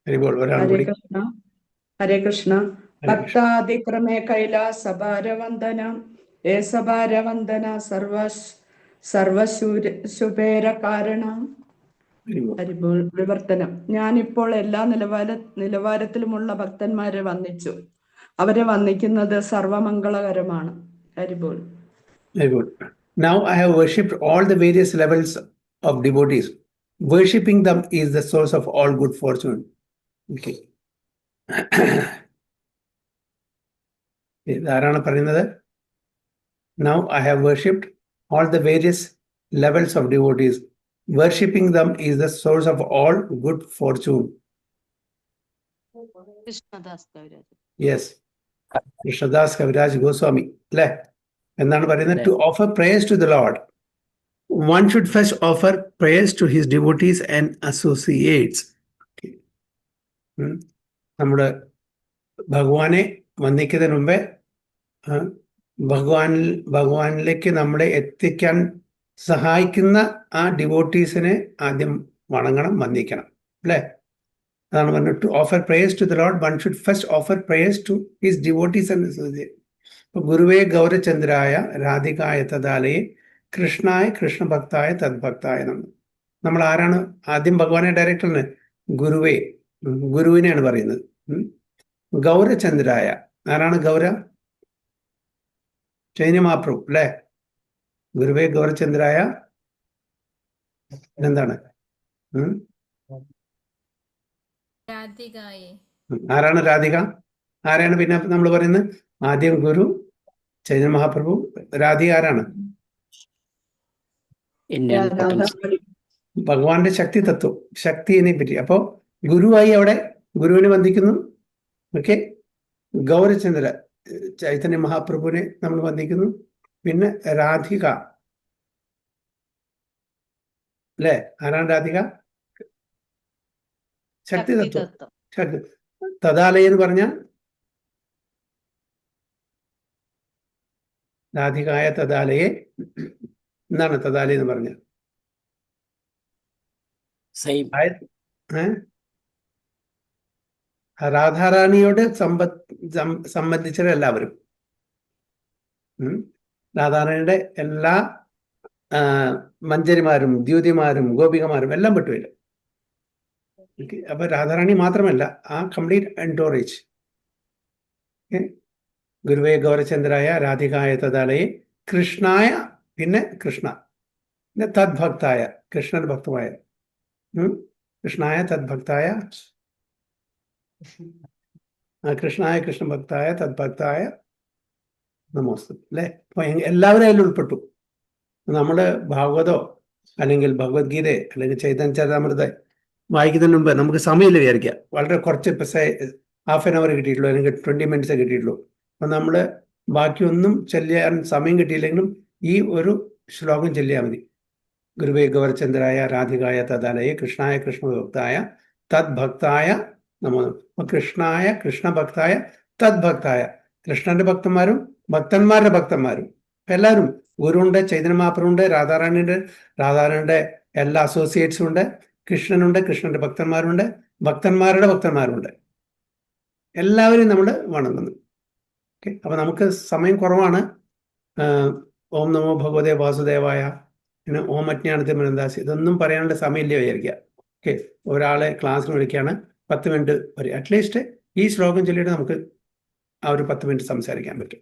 ഹരിബോൾ. ഒരാൾ ഹരേ കൂടി. കൃഷ്ണ. ഹരേ കൃഷ്ണ. ഹരേ കൃഷ്ണ. ഭക്താതിക്രമേ കൈലാസഭാരവന്ദന ഏസഭാരവന്ദന സർവശുഭേര കാരണം. ഹരിബോൾ. ഹരിബോൾ. വിവർത്തനം. ഞാനിപ്പോൾ എല്ലാ നിലവാരത്തിലുമുള്ള ഭക്തന്മാരെ വന്ദിച്ചു. അവരെ വന്ദിക്കുന്നത് സർവമംഗളകരമാണ്. ഹരിബോൾ. Very good. Now I have worshipped all the various levels of devotees. Worshipping them is the source of all good fortune. Okay. ഇതാരാണ് പറയുന്നത്? Now I have worshipped all the various levels of devotees. Worshipping them is the source of all good fortune. Krishnadas Kaviraj. Yes. Krishnadas Kaviraj Goswami. അല്ലേ? എന്താണ് പറയുന്നത്? To offer prayers to the Lord, one should first offer prayers to his devotees and associates. നമ്മുടെ ഭഗവാനെ വന്ദിക്കുന്നതിന് മുമ്പേ ഭഗവാനിലേക്ക് നമ്മളെ എത്തിക്കാൻ സഹായിക്കുന്ന ആ ഡിവോട്ടീസിനെ ആദ്യം വണങ്ങണം, വന്ദിക്കണം. അല്ലേ? അതാണ് പറഞ്ഞത്. To offer prayers to the lord one should first offer prayers to his devotees and associates. ഗുരുവേ ഗൗരചന്ദ്രായ രാധികായ തദാലയെ കൃഷ്ണായ കൃഷ്ണഭക്തായ തദ്ഭക്തായ. നമ്മൾ ആരാണ് ആദ്യം ഭഗവാനെ ഡയറക്ടറിന്? ഗുരുവേ, ഗുരുവിനെയാണ് പറയുന്നത്. ഗൗരചന്ദ്രായ. ആരാണ് ഗൗര? ചൈതന്യ മഹാപ്രഭു. അല്ലേ? ഗുരുവേ ഗൗരചന്ദ്രായ എന്താണ്? ആരാണ് രാധിക? ആരാണ് പിന്നെ നമ്മൾ പറയുന്നത്? ആദ്യം ഗുരു, ചൈതന്യ മഹാപ്രഭു. രാധിക ആരാണ്? ഭഗവാന്റെ ശക്തി തത്വം, ശക്തിയെ പറ്റി. അപ്പോ ഗുരുവായി അവിടെ ഗുരുവിനെ വന്ദിക്കുന്നു. ഓക്കെ. ഗൗരചന്ദ്ര ചൈതന്യ മഹാപ്രഭുവിനെ നമ്മൾ വന്ദിക്കുന്നു. പിന്നെ രാധിക. അല്ലേ? ആരാണ് രാധിക? ശക്തി തത്വം. ശക്തി. തദാലയ എന്ന് പറഞ്ഞാൽ രാധികായ തദാലയെ. എന്താണ് തദാലയ എന്ന് പറഞ്ഞാൽ? രാധാറാണിയോട് സംബന്ധിച്ചവരെല്ലാവരും. രാധാറാണിയുടെ എല്ലാ മഞ്ചരിമാരും ദ്യൂതിമാരും ഗോപികമാരും എല്ലാം പെട്ടുമില്ല. അപ്പൊ രാധാറാണി മാത്രമല്ല, ആ കംപ്ലീറ്റ് എൻടോറേജ്. ഗുരുവേ ഗൗരചന്ദ്രായ രാധികായ തദാലയെ കൃഷ്ണായ. പിന്നെ കൃഷ്ണ. പിന്നെ തദ്ഭക്തായ, കൃഷ്ണൻ ഭക്തമായ. കൃഷ്ണായ തദ്ഭക്തായ, കൃഷ്ണായ കൃഷ്ണഭക്തായ തദ്ഭക്തായ നമോസ്തു. അല്ലെ? അപ്പൊ എല്ലാവരും അതിൽ ഉൾപ്പെട്ടു. നമ്മള് ഭാഗവതോ അല്ലെങ്കിൽ ഭഗവത്ഗീത അല്ലെങ്കിൽ ചൈതന്യ ചരിതാമൃത വായിക്കുന്നതിന് മുമ്പ് നമുക്ക് സമയമില്ല വിചാരിക്കുക. വളരെ കുറച്ച് ഹാഫ് ആൻ അവർ കിട്ടിയിട്ടുള്ളൂ, അല്ലെങ്കിൽ 20 minutes കിട്ടിയിട്ടുള്ളൂ. അപ്പൊ നമ്മള് ബാക്കിയൊന്നും ചൊല്ലാൻ സമയം കിട്ടിയില്ലെങ്കിലും ഈ ഒരു ശ്ലോകം ചൊല്ലിയാൽ മതി. ഗുരുവേ ഗൗരചന്ദ്രായ രാധികായ തദാലയെ കൃഷ്ണായ കൃഷ്ണഭക്തായ തദ്ഭക്തായ നമോ. കൃഷ്ണായ കൃഷ്ണഭക്തായ തദ്ഭക്തായ. കൃഷ്ണന്റെ ഭക്തന്മാരും ഭക്തന്മാരുടെ ഭക്തന്മാരും എല്ലാവരും. ഗുരുവുണ്ട്, ചൈതന്യ മഹാപ്രഭുണ്ട്, രാധാറാണിയുടെ എല്ലാ അസോസിയേറ്റ്സും ഉണ്ട്, കൃഷ്ണനുണ്ട്, കൃഷ്ണന്റെ ഭക്തന്മാരുണ്ട്, ഭക്തന്മാരുടെ ഭക്തന്മാരുണ്ട്. എല്ലാവരും നമ്മൾ വണങ്ങുന്നു. ഓക്കെ. അപ്പൊ നമുക്ക് സമയം കുറവാണ്. ഓം നമോ ഭഗവതേ വാസുദേവായ, പിന്നെ ഓം അജ്ഞാനത്തിമനന്ദാസി, ഇതൊന്നും പറയാനുള്ള സമയമില്ല വിചാരിക്കുക. ഓക്കെ. ഒരാളെ ക്ലാസ്സിന് വിളിക്കുകയാണ് 10 minute വരെ. അറ്റ്ലീസ്റ്റ് ഈ ശ്ലോകം ചൊല്ലിയിട്ട് നമുക്ക് ആ ഒരു 10 minute സംസാരിക്കാൻ പറ്റും.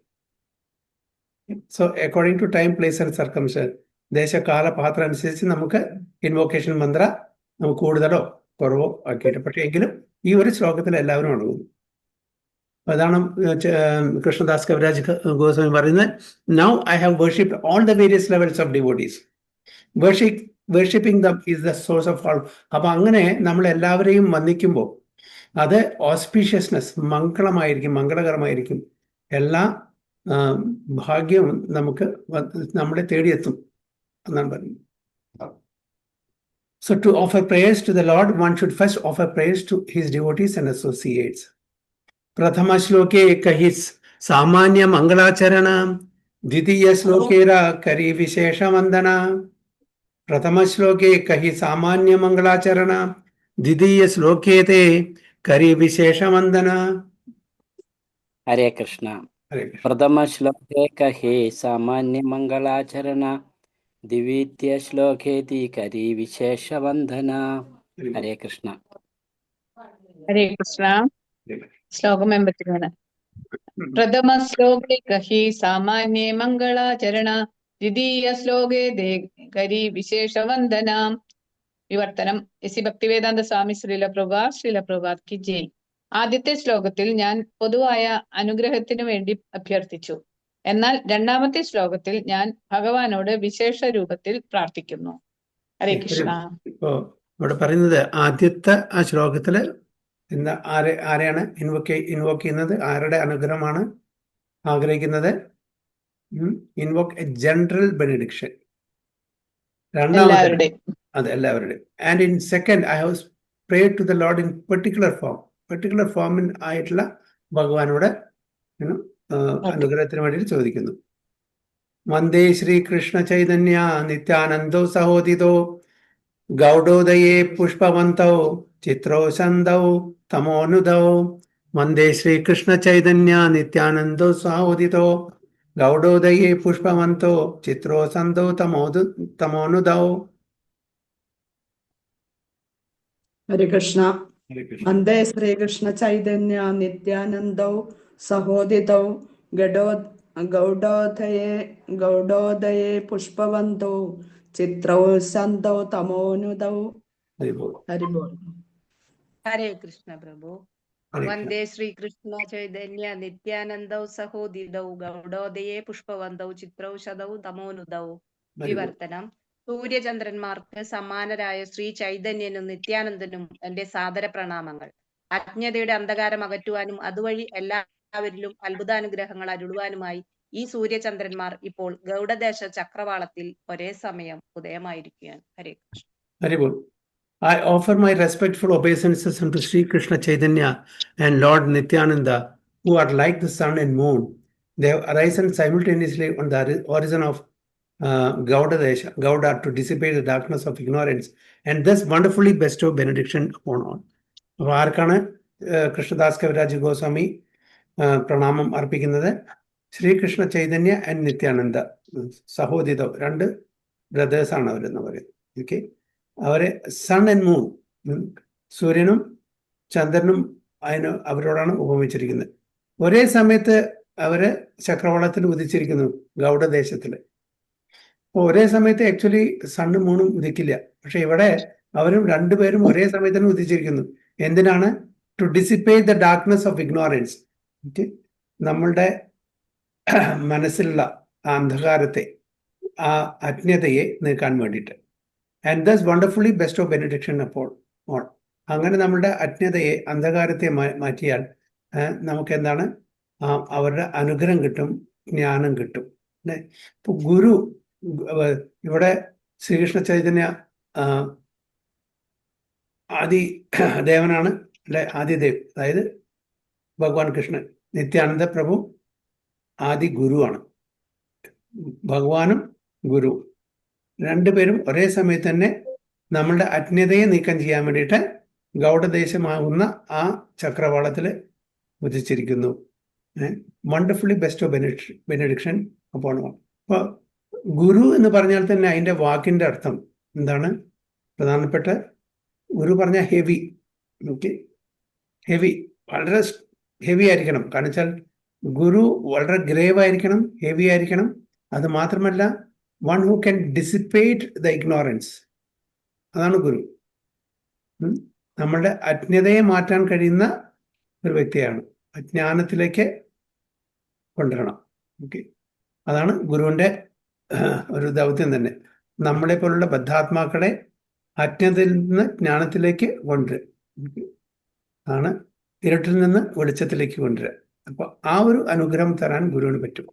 So according to time, place and circumstance, ദേശകാല പാത്രം അനുസരിച്ച് നമുക്ക് ഇൻവോക്കേഷൻ മന്ത്ര നമുക്ക് കൂടുതലോ കുറവോ ആക്കിയിട്ട്, പക്ഷേ എങ്കിലും ഈ ഒരു ശ്ലോകത്തിൽ എല്ലാവരും അടങ്ങുന്നു. അതാണ് കൃഷ്ണദാസ് കവിരാജ് ഗോസ്വാമി പറയുന്നത്. Now I have worshipped all the various levels of devotees. Worshipping dum is the source of all. അപ്പൊ അങ്ങനെ നമ്മൾ എല്ലാവരെയും വന്ദിക്കുമ്പോൾ അത് ഓസ്പീഷ്യസ്നെസ്, മംഗളമായിരിക്കും, മംഗളകരമായിരിക്കും. എല്ലാ ഭാഗ്യവും നമുക്ക് നമ്മളെ തേടിയെത്തും എന്നാണ് പറയുന്നത്. So to offer prayers to the Lord, one should first offer prayers to his devotees and associates. Prathama shloke kahis samanya mangalacharana, ditiya shlokera kari vishesha vandana. प्रथमश्लोके कहि सामान्यमङ्गलाचरण द्वितीयश्लोके ते करिविशेषवन्दन. हरे कृष्ण. हरे कृष्ण. प्रथमश्लोके कहे सामान्यमङ्गलाचरण द्वितीयश्लोके ति करि विशेषवन्दन. हरे कृष्ण. ഹരേ കൃഷ്ണ. ശ്ലോകം 83. പ്രഥമ ശ്ലോകേ കഹി സാമാന്യേ മംഗളാചരണ ദ്വിതീയ ശ്ലോകേ കരി വിശേഷവന്ദന. വിവർത്തനം. എസ് സി ഭക്തിവേദാന്ത സ്വാമി ശ്രീല പ്രഭുപാദ് കി ജയ്. ആദ്യത്തെ ശ്ലോകത്തിൽ ഞാൻ പൊതുവായ അനുഗ്രഹത്തിനു വേണ്ടി അഭ്യർത്ഥിച്ചു. എന്നാൽ രണ്ടാമത്തെ ശ്ലോകത്തിൽ ഞാൻ ഭഗവാനോട് വിശേഷ രൂപത്തിൽ പ്രാർത്ഥിക്കുന്നു. ഹരേ കൃഷ്ണ. ഇപ്പോ ഇവിടെ പറയുന്നത് ആദ്യത്തെ ആ ശ്ലോകത്തില് ഇന്ന് ആരെയാണ് ഇൻവോക്ക് ചെയ്യുന്നത്? ആരുടെ അനുഗ്രഹമാണ് ആഗ്രഹിക്കുന്നത്? Invoke a general benediction. രണ്ടാമത്തെ അതെ, എല്ലാവരുടെയും. And in second I have prayed to the Lord in particular ഫോമിൽ ആയിട്ടുള്ള ഭഗവാനോട് അനുഗ്രഹത്തിന് വേണ്ടി ചോദിക്കുന്നു. വന്ദേ ശ്രീകൃഷ്ണ ചൈതന്യ നിത്യാനന്ദോ സഹോദിതോ ഗൗഡോദയേ പുഷ്പവന്തൗ ചിത്രോശന്തൗ തമോനുദൗ. വന്ദേ ശ്രീകൃഷ്ണ ചൈതന്യ നിത്യാനന്ദോ സഹോദിതോ ഗൗഡോദയേ പുഷ്പവന്തോ ചിത്രോസന്തോ തമോനുദൗ. ഹരേ കൃഷ്ണ. വന്ദേ ശ്രീകൃഷ്ണ ചൈതന്യ നിത്യാനന്ദൗ സഹോദിതൗ ഗൗഡോദയേ പുഷ്പവന്തൗ ചിത്രൗ സന്തൗ തമോനുദൗ. ഹരിബോൾ. ഹരേ കൃഷ്ണ പ്രഭു. വന്ദേ ശ്രീകൃഷ്ണ ചൈതന്യ നിത്യാനന്ദൗ സഹോദിതൗ ഗൗഡോദയേ പുഷ്പവന്തൗ ചിത്രൗ ശതൗ തമോനുദൗ. വിവർത്തനം. സൂര്യചന്ദ്രന്മാർക്ക് സമാനരായ ശ്രീ ചൈതന്യനും നിത്യാനന്ദനും എന്റെ സാദര പ്രണാമങ്ങൾ. അജ്ഞതയുടെ അന്ധകാരം അകറ്റുവാനും അതുവഴി എല്ലാവരിലും അത്ഭുതാനുഗ്രഹങ്ങൾ അരുളുവാനുമായി ഈ സൂര്യചന്ദ്രന്മാർ ഇപ്പോൾ ഗൗഡദേശ ചക്രവാളത്തിൽ ഒരേ സമയം ഉദയമായിരിക്കുകയാണ്. ഹരേ Krishna. ഹരിബോൾ. I offer my respectful obeisances unto Sri Krishna Chaitanya and Lord Nityananda, who are like the sun and moon. They have arisen simultaneously on the horizon of Gauda to dissipate the darkness of ignorance and thus wonderfully bestow benediction upon all. അപ്പോൾ ആർക്കാണ് കൃഷ്ണദാസ് കവിരാജ് ഗോസ്വാമി പ്രണാമം അർപ്പിക്കുന്നത്? Sreekrishna Chaitanya and Nityananda സഹോദിതോ, രണ്ട് ബ്രദേഴ്സാണ് അവരെന്ന് പറയുന്നത്. Okay, അവരെ sun and moon, സൂര്യനും ചന്ദ്രനും അവരോടാണ് ഉപമിച്ചിരിക്കുന്നത്. ഒരേ സമയത്ത് അവര് ചക്രവാളത്തിൽ ഉദിച്ചിരിക്കുന്നു ഗൗഡദേശത്തില്. അപ്പോൾ ഒരേ സമയത്ത് ആക്ച്വലി സണ്ണും മൂണും ഉദിക്കില്ല. പക്ഷെ ഇവിടെ അവരും രണ്ടുപേരും ഒരേ സമയത്ത് തന്നെ ഉദിച്ചിരിക്കുന്നു. എന്തിനാണ്? To dissipate the darkness of ignorance. നമ്മളുടെ മനസ്സിലുള്ള ആ അന്ധകാരത്തെ, ആ അജ്ഞതയെ നീക്കാൻ വേണ്ടിയിട്ട്. And thus wonderfully best of benediction upon all. അങ്ങനെ നമ്മളുടെ അജ്ഞതയെ, അന്ധകാരത്തെ മാറ്റിയാൽ നമുക്ക് എന്താണ്? അവരുടെ അനുഗ്രഹം കിട്ടും, ജ്ഞാനം കിട്ടും. ഇപ്പൊ ഗുരു, ഇവിടെ ശ്രീകൃഷ്ണ ചൈതന്യ ആദി ദേവനാണ് അല്ലെ, ആദിദേവ്, അതായത് ഭഗവാൻ കൃഷ്ണൻ. നിത്യാനന്ദ പ്രഭു ആദി ഗുരുവാണ്. ഭഗവാനും ഗുരു രണ്ടുപേരും ഒരേ സമയത്ത് തന്നെ നമ്മളുടെ അജ്ഞതയെ നീക്കം ചെയ്യാൻ വേണ്ടിയിട്ട് ഗൗഡദേശമാകുന്ന ആ ചക്രവാളത്തിൽ ഉദിച്ചിരിക്കുന്നു. വണ്ടർഫുള്ളി ബെസ്റ്റ് ഓഫ് ബെനഡിക്ഷൻ അപ്പോൾ. അപ്പൊ ഗുരു എന്ന് പറഞ്ഞാൽ തന്നെ അതിന്റെ വാക്കിന്റെ അർത്ഥം എന്താണ്? പ്രധാനപ്പെട്ട ഗുരു പറഞ്ഞ ഹെവി. ഓക്കെ, ഹെവി, വളരെ ഹെവി ആയിരിക്കണം. കാരണം വെച്ചാൽ ഗുരു വളരെ ഗ്രേവ് ആയിരിക്കണം, ഹെവി ആയിരിക്കണം. അത് മാത്രമല്ല, one who can dissipate the ignorance, അതാണ് ഗുരു. നമ്മളുടെ അജ്ഞതയെ മാറ്റാൻ കഴിയുന്ന ഒരു വ്യക്തിയാണ്. അജ്ഞാനത്തിലേക്ക് കൊണ്ടുവരണം. ഓക്കെ, അതാണ് ഗുരുവിൻ്റെ ഒരു ദൗത്യം തന്നെ. നമ്മളെ പോലുള്ള ബദ്ധാത്മാക്കളെ അജ്ഞതയിൽ നിന്ന് ജ്ഞാനത്തിലേക്ക് കൊണ്ടുവരിക, ആണ് ഇരുട്ടിൽ നിന്ന് വെളിച്ചത്തിലേക്ക് കൊണ്ടുവരിക. അപ്പൊ ആ ഒരു അനുഗ്രഹം തരാൻ ഗുരുവിന് പറ്റും.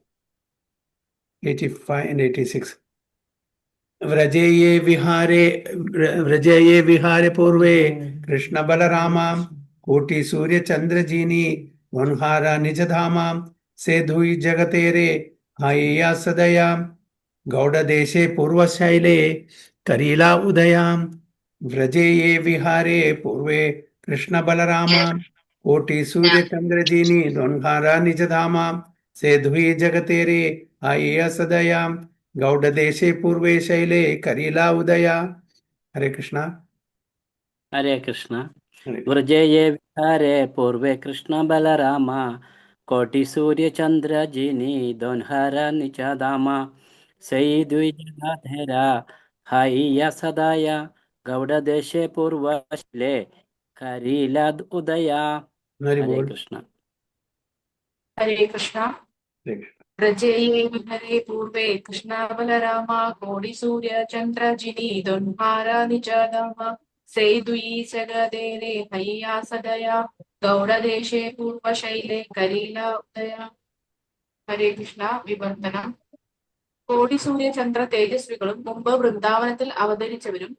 85 and 86. വ്രജേയേ വിഹാരെ പൂർവേ കൃഷ്ണ ബലരാമാം കോട്ടി സൂര്യ ചന്ദ്രജീനി വൻഹാര നിജധാമാം സേധുയി ജഗതേരെ ഹായ സദയാം ഗൗഡദേശേ പൂർവശൈലേ करीला उदयाम व्रजे ये विहारे पूर्वे कृष्ण बलरामा कोटि सूर्य चंद्र जीनी दोन्हारा निज धामा से धुई जगतेरे आइया सदयाम गौड़ देशे पूर्वे शैले करीला उदया. हरे कृष्णा. हरे कृष्ण. हरे व्रजे ये विहारे पूर्वे कृष्ण बलराम कोटि सूर्य चंद्र जिनी दोन्हरा निज धामा सै द्विजगाधेरा हाइया सदाया गौड़ देशे पूर्वशले करीला उदया. हरे हरे बोल. कृष्ण. हरे कृष्णा. व्रजे ये विहरे पूर्वे कृष्ण बलरामा कोटि सूर्य चंद्र जिनी दोन्हारा निज धामा सेदुई जगदेरे हय्या सदया गौड़ देशे पूर्वशैले करीला उदया. ഹരേ കൃഷ്ണ. വിവർത്തനം. കോടി സൂര്യചന്ദ്ര തേജസ്വികളും മുമ്പ് വൃന്ദാവനത്തിൽ അവതരിച്ചവരും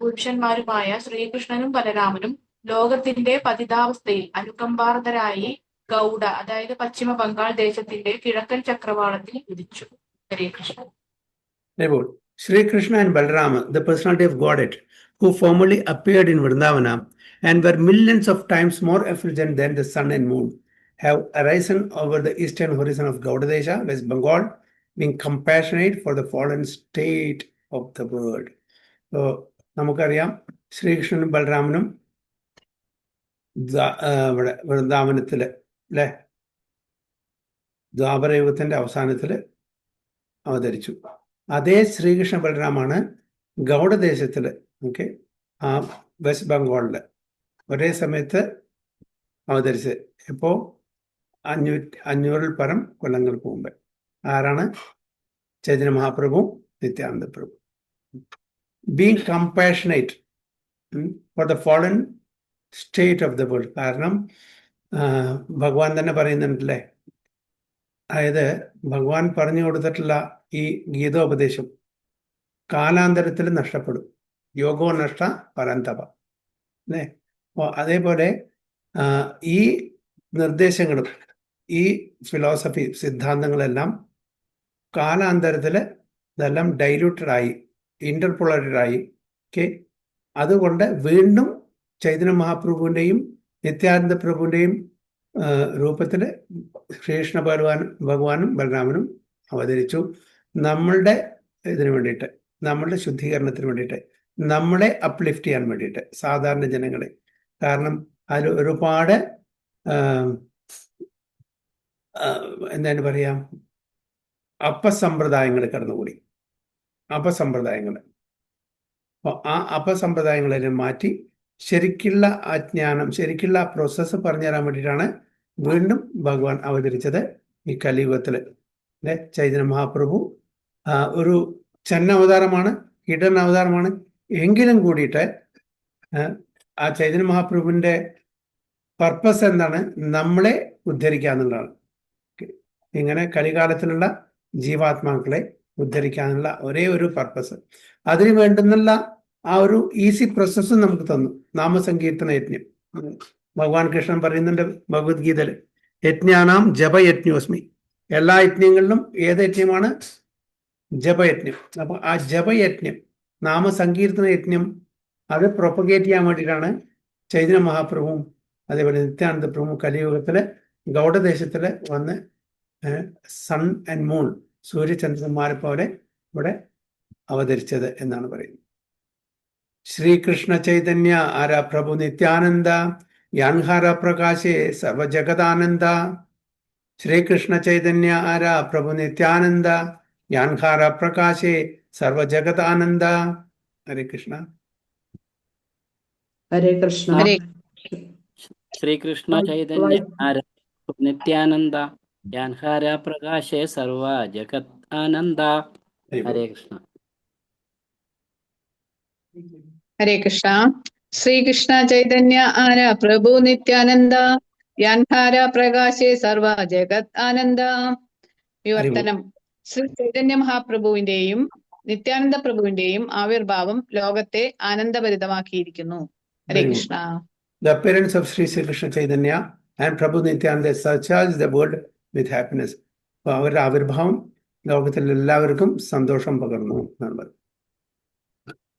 പുരുഷന്മാരുമായ ശ്രീകൃഷ്ണനും ബലരാമനും ലോകത്തിന്റെ പതിതാവസ്ഥയിൽ അനുകമ്പാർദ്ധരായി ഗൗഡ, അതായത് പശ്ചിമ ബംഗാൾ ദേശത്തിന്റെ കിഴക്കൻ ചക്രവാളത്തിൽ ഉദിച്ചു. ഹരേ Krishna. Sri Krishna and Balarama, the personality of Godhead, who formerly appeared in Vrindavana and were millions of times more effulgent than the sun and moon, have arisen over the eastern horizon of Gaudadesha, West Bengal, being compassionate for the fallen state of the world. So, നമുക്കറിയാം ശ്രീകൃഷ്ണനും ബലരാമനും വൃന്ദാവനത്തില് അല്ലെ ദ്വാപരയുഗത്തിന്റെ അവസാനത്തില് അവതരിച്ചു. അതേ ശ്രീകൃഷ്ണ ബലരാമാണ് ഗൗഡദേശത്തില് ആ west ബംഗാളില് ഒരേ സമയത്ത് അവതരിച്ചത്. ഇപ്പോ 500-ൽ പരം കൊല്ലങ്ങൾക്ക് മുമ്പ്. ആരാണ്? Chaitanya Mahaprabhu, Nityananda Prabhu. Being compassionate for the fallen state of the world. കാരണം ഭഗവാൻ തന്നെ പറയുന്നുണ്ടല്ലേ, അതായത് ഭഗവാൻ പറഞ്ഞു കൊടുത്തിട്ടുള്ള ഈ ഗീതോപദേശം കാലാന്തരത്തിൽ നഷ്ടപ്പെടും. യോഗോ നഷ്ട പരന്തപ അല്ലേ. അപ്പോൾ അതേപോലെ ഈ നിർദ്ദേശങ്ങളും ഈ ഫിലോസഫി സിദ്ധാന്തങ്ങളെല്ലാം കാലാന്തരത്തിൽ ഇതെല്ലാം ഡൈല്യൂട്ടഡായി ഇന്റർപോളേറ്റഡായി അതുകൊണ്ട് വീണ്ടും ചൈതന്യ മഹാപ്രഭുവിൻ്റെയും നിത്യാനന്ദ പ്രഭുവിൻ്റെയും രൂപത്തിൽ ശ്രീകൃഷ്ണ ഭഗവാനും ബലരാമനും അവതരിച്ചു. നമ്മളുടെ ഇതിനു വേണ്ടിയിട്ട്, നമ്മളുടെ ശുദ്ധീകരണത്തിന് വേണ്ടിയിട്ട്, നമ്മളെ അപ്ലിഫ്റ്റ് ചെയ്യാൻ വേണ്ടിയിട്ട്, സാധാരണ ജനങ്ങളെ. കാരണം അതിൽ ഒരുപാട് എന്താണ് പറയാ, അപസമ്പ്രദായങ്ങൾ കടന്നുകൂടി. അപസമ്പ്രദായങ്ങൾ. അപ്പോൾ ആ അപസമ്പ്രദായങ്ങളെ മാറ്റി ശരിക്കുള്ള അജ്ഞാനം, ശരിക്കുള്ള പ്രോസസ്സ് പറഞ്ഞു തരാൻ വേണ്ടിയിട്ടാണ് വീണ്ടും ഭഗവാൻ അവതരിച്ചത് ഈ കലിയുഗത്തില്. ചൈതന്യ മഹാപ്രഭു ഒരു ചന്ന അവതാരമാണ്, ഹിഡൻ അവതാരമാണ്. എങ്കിലും കൂടിയിട്ട് ആ ചൈതന്യ മഹാപ്രഭുവിന്റെ പർപ്പസ് എന്താണ്? നമ്മളെ ഉദ്ധരിക്കുക എന്നുള്ളതാണ്. ഇങ്ങനെ കലികാലത്തിലുള്ള ജീവാത്മാക്കളെ ഉദ്ധരിക്കാനുള്ള ഒരേ ഒരു പർപ്പസ്. അതിന് വേണ്ടുന്നുള്ള ആ ഒരു ഈസി പ്രോസസ്സും നമുക്ക് തന്നു. നാമസങ്കീർത്തന യജ്ഞം ഭഗവാൻ കൃഷ്ണൻ പറയുന്നുണ്ട് ഭഗവത്ഗീതയില്, യജ്ഞാനാം ജപയജ്ഞോസ്മി. എല്ലാ യജ്ഞങ്ങളിലും ഏത് യജ്ഞമാണ്? ജപയജ്ഞം. അപ്പൊ ആ ജപയജ്ഞം, നാമസങ്കീർത്തന യജ്ഞം, അത് പ്രൊപ്പഗേറ്റ് ചെയ്യാൻ വേണ്ടിയിട്ടാണ് ചൈതന്യ മഹാപ്രഭുവും അതേപോലെ നിത്യാനന്ദ പ്രഭു കലിയുഗത്തില് ഗൗഡദേശത്തില് വന്ന് സൺ ആൻഡ് മൂൺ, സൂര്യചന്ദ്രന്മാരെ പോലെ ഇവിടെ അവതരിച്ചത് എന്നാണ് പറയുന്നത്. ശ്രീകൃഷ്ണ ചൈതന്യ ആരാ പ്രഭു നിത്യാനന്ദ യാൻഹാര പ്രകാശേ സർവജഗദാനന്ദ. ശ്രീകൃഷ്ണ ചൈതന്യ ആരാ പ്രഭു നിത്യാനന്ദ യാൻഹാര പ്രകാശേ സർവജഗദാനന്ദ. ഹരേ കൃഷ്ണ. ഹരേ കൃഷ്ണ. ശ്രീകൃഷ്ണ ചൈതന്യ ആരാ നിത്യാനന്ദ യാൻഹാര പ്രകാശേ സർവ ജഗത് ആനന്ദ. ഹരേ കൃഷ്ണ. ഹരേ കൃഷ്ണ. ശ്രീകൃഷ്ണ ചൈതന്യ ആര പ്രഭു നിത്യാനന്ദ യാൻഹാര പ്രകാശേ സർവ ജഗത് ആനന്ദ. വിവർത്തനം. ശ്രീ ചൈതന്യ മഹാപ്രഭുവിന്റെയും നിത്യാനന്ദ പ്രഭുവിന്റെയും ആവിർഭാവം ലോകത്തെ ആനന്ദഭരിതമാക്കിയിരിക്കുന്നു. ഹരേ Krishna. The appearance of Sri Krishna Chaitanya and Prabhu Nityananda surcharged the world with happiness. അവരുടെ ആവിർഭാവം ലോകത്തിൽ എല്ലാവർക്കും സന്തോഷം പകർന്നു എന്നാണ്.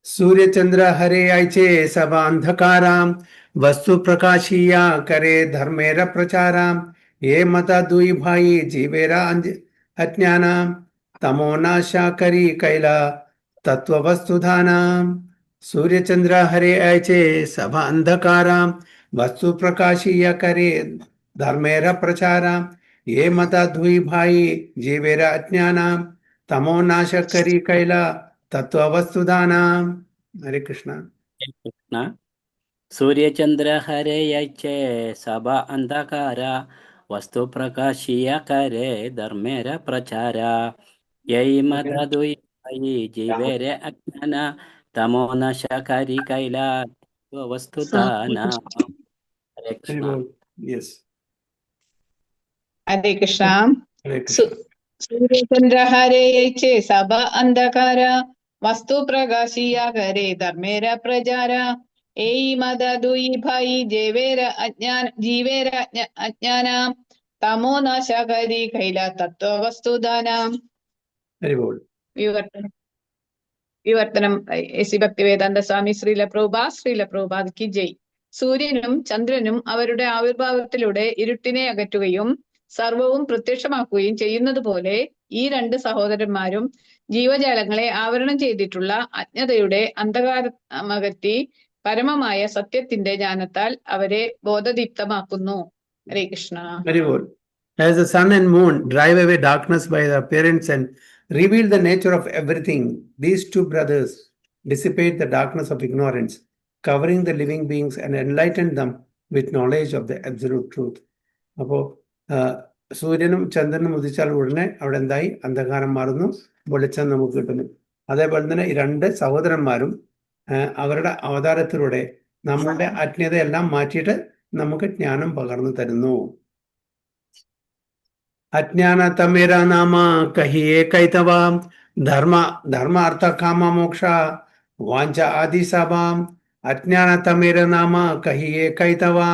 सूर्यचंद्र हरे आयचे सब अंधकाराम वस्तु प्रकाशिया करे धर्मेर प्रचाराम ये मता दुई भाई जीवेरा अज्ञानाम तमो नाशा करी कैला तत्व वस्तुधानाम सूर्यचंद्र हरे आयचे सब अंधकाराम वस्तु प्रकाशिया करे धर्मेर प्रचाराम ये मता दुई भाई जीवेरा अज्ञानाम तमो नाश करी कैला तत्ववस्तुदानाम। हरे कृष्णा। कृष्ण सूर्यचंद्र हरेयचे सभ अंधकार वस्तु प्रकाशीय करे धर्मेर प्रचार यही मदुई जीवेरे अज्ञान तमो नश करी कैला वस्तुदाना। हरे कृष्ण। यस हरे कृष्ण हरे कृष्ण। सूर्यचंद्र हरे सभ अंधकार वस्तु प्रकाशिया करे धर्मेर प्रचार एई मद दुई भाई जीवेर अज्ञान तमो नाश करी कैला तत्व वस्तुदानाम। വിവർത്തനം എസ് ഭക്തിവേദാന്ത സ്വാമി ശ്രീല പ്രഭുപാദ് കി ജയ്. സൂര്യനും ചന്ദ്രനും അവരുടെ ആവിർഭാവത്തിലൂടെ ഇരുട്ടിനെ അകറ്റുകയും സർവവും പ്രത്യക്ഷമാക്കുകയും ചെയ്യുന്നത് പോലെ ഈ രണ്ട് സഹോദരന്മാരും ജീവജാലങ്ങളെ ആവരണം ചെയ്തിട്ടുള്ള അജ്ഞതയുടെ അന്ധകാരമകറ്റി പരമമായ സത്യത്തിന്റെ ജ്ഞാനത്താൽ അവരെ ബോധദീപ്തമാക്കുന്നു. ഹരേ Krishna. As the sun and moon drive away darkness by their appearance and reveal the nature of everything, these two brothers dissipate the darkness of ignorance, covering the living beings and enlighten them with knowledge of the absolute truth. അപ്പോൾ സൂര്യനും ചന്ദ്രനും ഉദിച്ചാൽ ഉടനെ അവിടെ എന്തായി? അന്ധകാരം മാറുന്നു, വെളിച്ചം നമുക്ക് കിട്ടുന്നു. അതേപോലെ തന്നെ ഈ രണ്ട് സഹോദരന്മാരും അവരുടെ അവതാരത്തിലൂടെ നമ്മളുടെ അജ്ഞതയെല്ലാം മാറ്റിയിട്ട് നമുക്ക് ജ്ഞാനം പകർന്നു തരുന്നു. अज्ञान तमेरा नामा कहिए कैतवा धर्म अर्थ काम मोक्ष वांछा आदि सभा अज्ञान तमेरा नामा कहिए कैतवा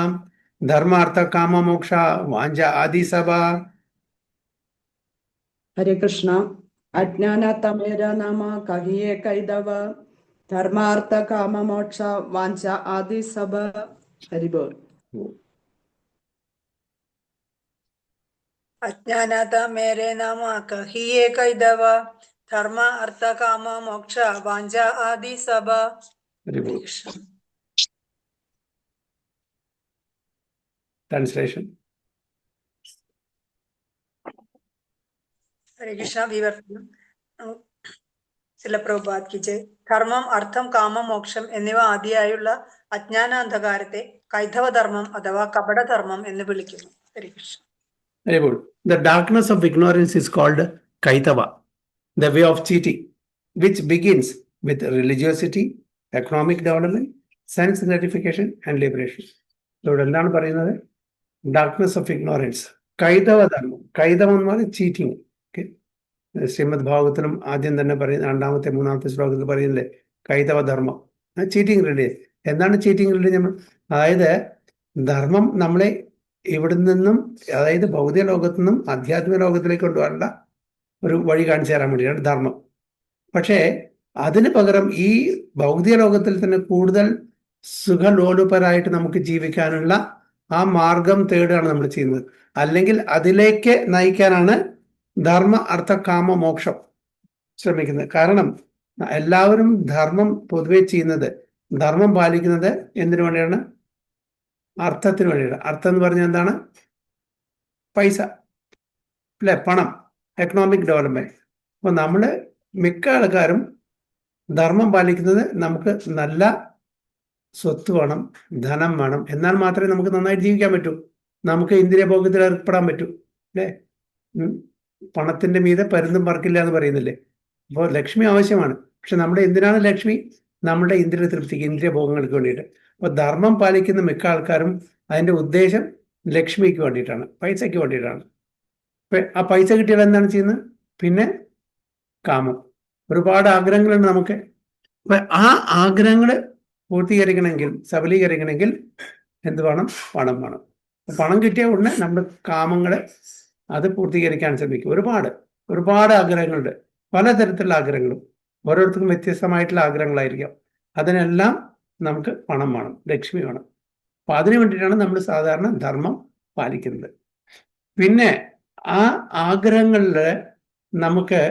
धर्म अर्थ काम मोक्ष वांछा आदि सभा. हरे कृष्ण. अज्ञानात मेरा नाम कहिए कैदव धर्मार्थ काम मोक्ष वांछा आदि सब. हरि बोल. अज्ञानात मेरे नाम कहिए कैदव धर्म अर्थ काम मोक्ष वांछा आदि सब. Translation. हरे कृष्ण. विवर्तനം ചില പ്രഭുപാദ് കി ജയ്. ധർമ്മം, അർത്ഥം, കാമം, മോക്ഷം എന്നിവ ആദിയായുള്ള അജ്ഞാനാന്ധകാരത്തെ കൈധവധർമ്മം അഥവാ കപടധർമ്മം എന്ന് വിളിക്കുന്നു. ഹരേ Krishna. Very good. The darkness of ignorance is called Kaitava, the way of cheating, which begins with religiosity, economic development, sense gratification, and liberation. ഇവിടെ എന്താണ് പറയുന്നത്? Darkness of ignorance. കൈതവ ധർമ്മം. കൈതവം എന്ന് പറഞ്ഞാൽ ചീറ്റിംഗ്. ശ്രീമദ് ഭാഗവതത്തിലും ആദ്യം തന്നെ പറയുന്ന രണ്ടാമത്തെ മൂന്നാമത്തെ ശ്ലോകത്തിൽ പറയുന്നില്ലേ കൈതവ ധർമ്മം. Cheating religion. എന്താണ് ചീറ്റിംഗ് റിലീജിയൻ? അതായത് ധർമ്മം നമ്മളെ ഇവിടെ നിന്നും, അതായത് ഭൗതിക ലോകത്തു നിന്നും ആധ്യാത്മിക ലോകത്തിലേക്ക് കൊണ്ടുപോകാനുള്ള ഒരു വഴി കാണിച്ചു തരാൻ വേണ്ടിയാണ് ധർമ്മം. പക്ഷേ അതിന് പകരം ഈ ഭൗതിക ലോകത്തിൽ തന്നെ കൂടുതൽ സുഖലോലുപരായിട്ട് നമുക്ക് ജീവിക്കാനുള്ള ആ മാർഗം തേടുകയാണ് നമ്മൾ ചെയ്യുന്നത്. അല്ലെങ്കിൽ അതിലേക്ക് നയിക്കാനാണ് ധർമ്മ അർത്ഥ കാമ മോക്ഷം ശ്രമിക്കുന്നത്. കാരണം എല്ലാവരും ധർമ്മം പൊതുവെ ചെയ്യുന്നത്, ധർമ്മം പാലിക്കുന്നത് എന്തിനു വേണ്ടിയാണ്? അർത്ഥത്തിന് വേണ്ടിയാണ്. അർത്ഥം എന്ന് പറഞ്ഞാൽ എന്താണ്? പൈസ, അല്ലെ? പണം, എക്കണോമിക് ഡെവലപ്മെന്റ്. അപ്പോൾ നമ്മൾ മിക്ക ആൾക്കാരും ധർമ്മം പാലിക്കുന്നത് നമുക്ക് നല്ല സ്വത്ത് വേണം, ധനം വേണം, എന്നാൽ മാത്രമേ നമുക്ക് നന്നായിട്ട് ജീവിക്കാൻ പറ്റൂ, നമുക്ക് ഇന്ദ്രിയ ഭോഗത്തിൽ ഏർപ്പെടാൻ പറ്റൂ, അല്ലേ? പണത്തിന്റെ മീതെ പരുന്തും പറക്കില്ല എന്ന് പറയുന്നില്ലേ? അപ്പോൾ ലക്ഷ്മി ആവശ്യമാണ്. പക്ഷെ നമ്മുടെ എന്തിനാണ് ലക്ഷ്മി? നമ്മുടെ ഇന്ദ്രിയ തൃപ്തിക്ക്, ഇന്ദ്രിയ ഭോഗങ്ങൾക്ക് വേണ്ടിയിട്ട്. അപ്പോൾ ധർമ്മം പാലിക്കുന്ന മിക്ക ആൾക്കാരും അതിന്റെ ഉദ്ദേശം ലക്ഷ്മിക്ക് വേണ്ടിയിട്ടാണ്, പൈസയ്ക്ക് വേണ്ടിയിട്ടാണ്. ആ പൈസ കിട്ടിയാൽ എന്താണ് ചെയ്യുന്നത്? പിന്നെ കാമം, ഒരുപാട് ആഗ്രഹങ്ങളുണ്ട് നമുക്ക്. അപ്പൊ ആ ആഗ്രഹങ്ങൾ പൂർത്തീകരിക്കണമെങ്കിൽ, സബലീകരിക്കണമെങ്കിൽ എന്ത് വേണം? പണം വേണം. പണം കിട്ടിയ ഉടനെ നമ്മുടെ കാമങ്ങളെ അത് പൂർത്തീകരിക്കാൻ ശ്രമിക്കും. ഒരുപാട് ആഗ്രഹങ്ങളുണ്ട്, പലതരത്തിലുള്ള ആഗ്രഹങ്ങളും. ഓരോരുത്തർക്കും വ്യത്യസ്തമായിട്ടുള്ള ആഗ്രഹങ്ങളായിരിക്കാം. അതിനെല്ലാം നമുക്ക് പണം വേണം, ലക്ഷ്മി വേണം. അപ്പൊ അതിനു വേണ്ടിയിട്ടാണ് നമ്മൾ സാധാരണ ധർമ്മം പാലിക്കുന്നത്. പിന്നെ ആ ആഗ്രഹങ്ങളിൽ നമുക്ക്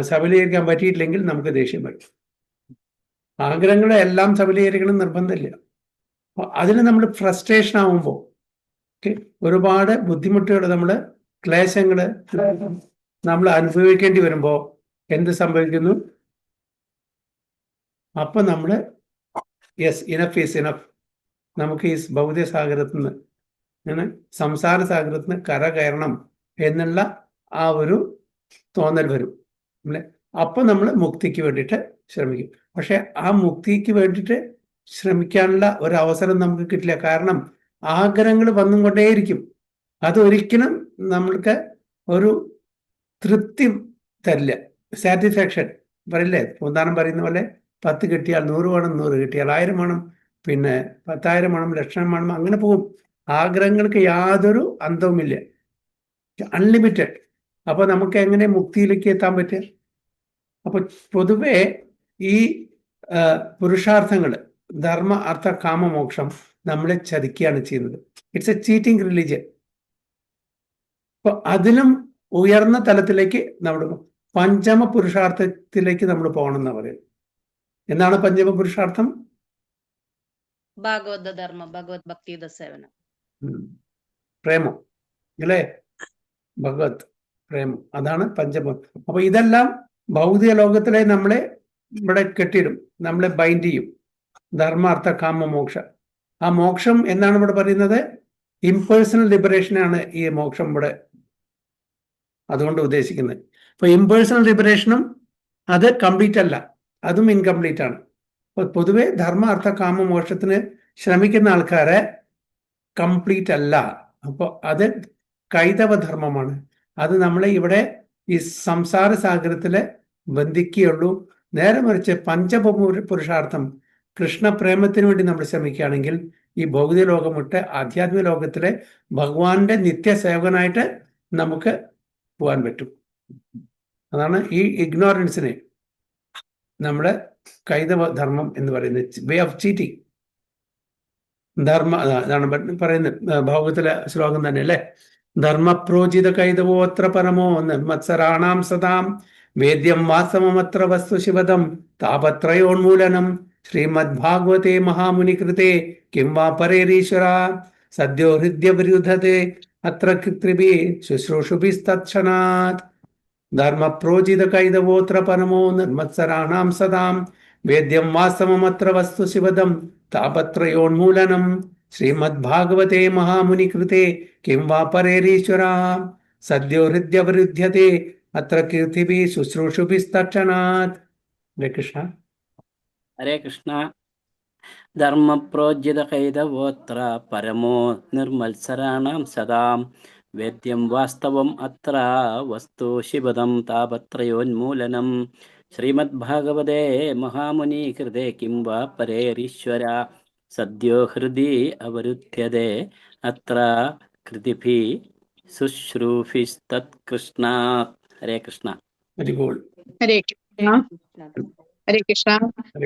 സബലീകരിക്കാൻ പറ്റിയിട്ടില്ലെങ്കിൽ നമുക്ക് ദേഷ്യം വരും. ആഗ്രഹങ്ങളെ എല്ലാം സബലീകരിക്കണം നിർബന്ധമില്ല. അപ്പൊ അതിന് നമ്മൾ ഫ്രസ്ട്രേഷൻ ആവുമ്പോൾ ഒരുപാട് ബുദ്ധിമുട്ടുകൾ, ക്ലേശങ്ങൾ നമ്മൾ അനുഭവിക്കേണ്ടി വരുമ്പോൾ എന്ത് സംഭവിക്കുന്നു? അപ്പൊ നമ്മൾ യെസ്, ഇനഫ് ഈസ് ഇനഫ്, നമുക്ക് ഈ ഭൗതിക സാഗരത്തിൽ നിന്ന്, സംസാര സാഗരത്തിൽ നിന്ന് കര കയറണം എന്നുള്ള ആ ഒരു തോന്നൽ വരും അല്ലെ. അപ്പൊ നമ്മൾ മുക്തിക്ക് വേണ്ടിയിട്ട് ശ്രമിക്കും. പക്ഷെ ആ മുക്തിക്ക് വേണ്ടിയിട്ട് ശ്രമിക്കാനുള്ള ഒരു അവസരം നമുക്ക് കിട്ടില്ല. കാരണം ആഗ്രഹങ്ങൾ വന്നും കൊണ്ടേയിരിക്കും. അതൊരിക്കലും നമ്മൾക്ക് ഒരു തൃപ്തി തരില്ല, സാറ്റിസ്ഫാക്ഷൻ പറയില്ലേ. പൂന്താനം പറയുന്ന പോലെ 10 കിട്ടിയാൽ 100 വേണം, 100 കിട്ടിയാൽ 1000 വേണം, പിന്നെ 10,000 വേണം, ലക്ഷം വേണം, അങ്ങനെ പോകും. ആഗ്രഹങ്ങൾക്ക് യാതൊരു അന്തവുമില്ല, അൺലിമിറ്റഡ്. അപ്പൊ നമുക്ക് എങ്ങനെ മുക്തിയിലേക്ക് എത്താൻ പറ്റുക? അപ്പൊ പൊതുവെ ഈ പുരുഷാർത്ഥങ്ങൾ, ധർമ്മ അർത്ഥ കാമ മോക്ഷം നമ്മളെ ചതിക്കുകയാണ് ചെയ്യുന്നത്. It's A cheating religion. അപ്പൊ അതിലും ഉയർന്ന തലത്തിലേക്ക് നമ്മൾ പഞ്ചമ പുരുഷാർത്ഥത്തിലേക്ക് നമ്മൾ പോകണം എന്നാ പറയുന്നത്. എന്താണ് പഞ്ചമ പുരുഷാർത്ഥം? ഭാഗവത ധർമ്മ, ഭഗവത് ഭക്തിയുത സേവനം, പ്രേമം അല്ലേ? ഭഗവത് പ്രേമം, അതാണ് പഞ്ചമം. അപ്പൊ ഇതെല്ലാം ഭൗതിക ലോകത്തിലെ നമ്മളെ ഇവിടെ കെട്ടിയിടും, നമ്മളെ ബൈൻഡ് ചെയ്യും. ധർമ്മ അർത്ഥ കാമ മോക്ഷ. ആ മോക്ഷം എന്നാണ് ഇവിടെ പറയുന്നത്? ഇംപേഴ്സണൽ ലിബറേഷനാണ് ഈ മോക്ഷം ഇവിടെ അതുകൊണ്ട് ഉദ്ദേശിക്കുന്നത്. അപ്പൊ ഇംപേഴ്സണൽ ലിബറേഷനും അത് കംപ്ലീറ്റ് അല്ല, അതും ഇൻകംപ്ലീറ്റ് ആണ്. അപ്പൊ പൊതുവെ ധർമ്മ അർത്ഥ കാമ മോക്ഷത്തിന് ശ്രമിക്കുന്ന ആൾക്കാരെ കംപ്ലീറ്റ് അല്ല. അപ്പോൾ അത് കൈതവ ധർമ്മമാണ്. അത് നമ്മളെ ഇവിടെ ഈ സംസാര സാഗരത്തിലെ ബന്ധിക്കുകയുള്ളൂ. നേരെ മറിച്ച് പുരുഷാർത്ഥം, കൃഷ്ണപ്രേമത്തിന് വേണ്ടി നമ്മൾ ശ്രമിക്കുകയാണെങ്കിൽ ഈ ഭൗതിക ലോകം വിട്ട് ആധ്യാത്മിക ലോകത്തിലെ ഭഗവാന്റെ നിത്യസേവകനായിട്ട് നമുക്ക് പോകാൻ പറ്റും. അതാണ് ഈ ഇഗ്നോറൻസിനെ നമ്മുടെ കൈതവ ധർമ്മം എന്ന് പറയുന്നത്, വേ ഓഫ് ചീറ്റിംഗ്. ധർമ്മ അതാണ് പറയുന്നത്, ഭാഗവത്തിലെ ശ്ലോകം തന്നെ അല്ലേ? ധർമ്മപ്രോചിത കൈതവോത്ര പരമോ നിർമത്സരാണാം സദാം വേദ്യം വാസ്തവമത്ര വസ്തു ശിവദം താപത്രയോന്മൂലനം ശ്രീമദ്ഭാഗവതേ മഹാമുനി കൃതേ കിം വാ പരേരീശ്വര സദ്യോ ഹൃദ്യവിരുദ്ധത്തെ അത്ര കൃത്രിഭി ശുശ്രൂഷുഭിസ്തത്ക്ഷണാത്. ധർമ്മപ്രോചിത കൈതവോത്ര പരമോ നിർമത്സരാണാം സദാം വേദ്യം വാസ്തവമത്ര വസ്തു ശിവദം താപത്രയോന്മൂലനം ശ്രീമദ്ഭാഗവതേ മഹാമുനി കൃതേ കിം വാ പരേരീശ്വര സദ്യോ ഹൃദ്യവരുദ്ധ്യത്തെ അത്ര കീർത്തിഭി ശുശ്രൂഷുഭിസ്തക്ഷണാത്. ഹരേ കൃഷ്ണ. ഹരേ കൃഷ്ണ. ധർമ്മപ്രോജ്യത കൈതവോത്ര പരമോ നിർമത്സരാണാം സദാം വേദ്യം വാസ്തവം അത്ര വസ്തു ശിവദം താപത്രയോന്മൂലനം ശ്രീമദ്ഭാഗവതേ മഹാമുനി കൃതേ കിം വാ പരേരീശ്വര സദ്യോ ഹൃദി അവരുദ്ധ്യതേ അത്ര കൃതിഭി ശുശ്രൂഭിസ്തത്കൃഷ്ണാത്. ഹരേ കൃഷ്ണ. ഹരേ കൃഷ്ണ. ഹരേ കൃഷ്ണ.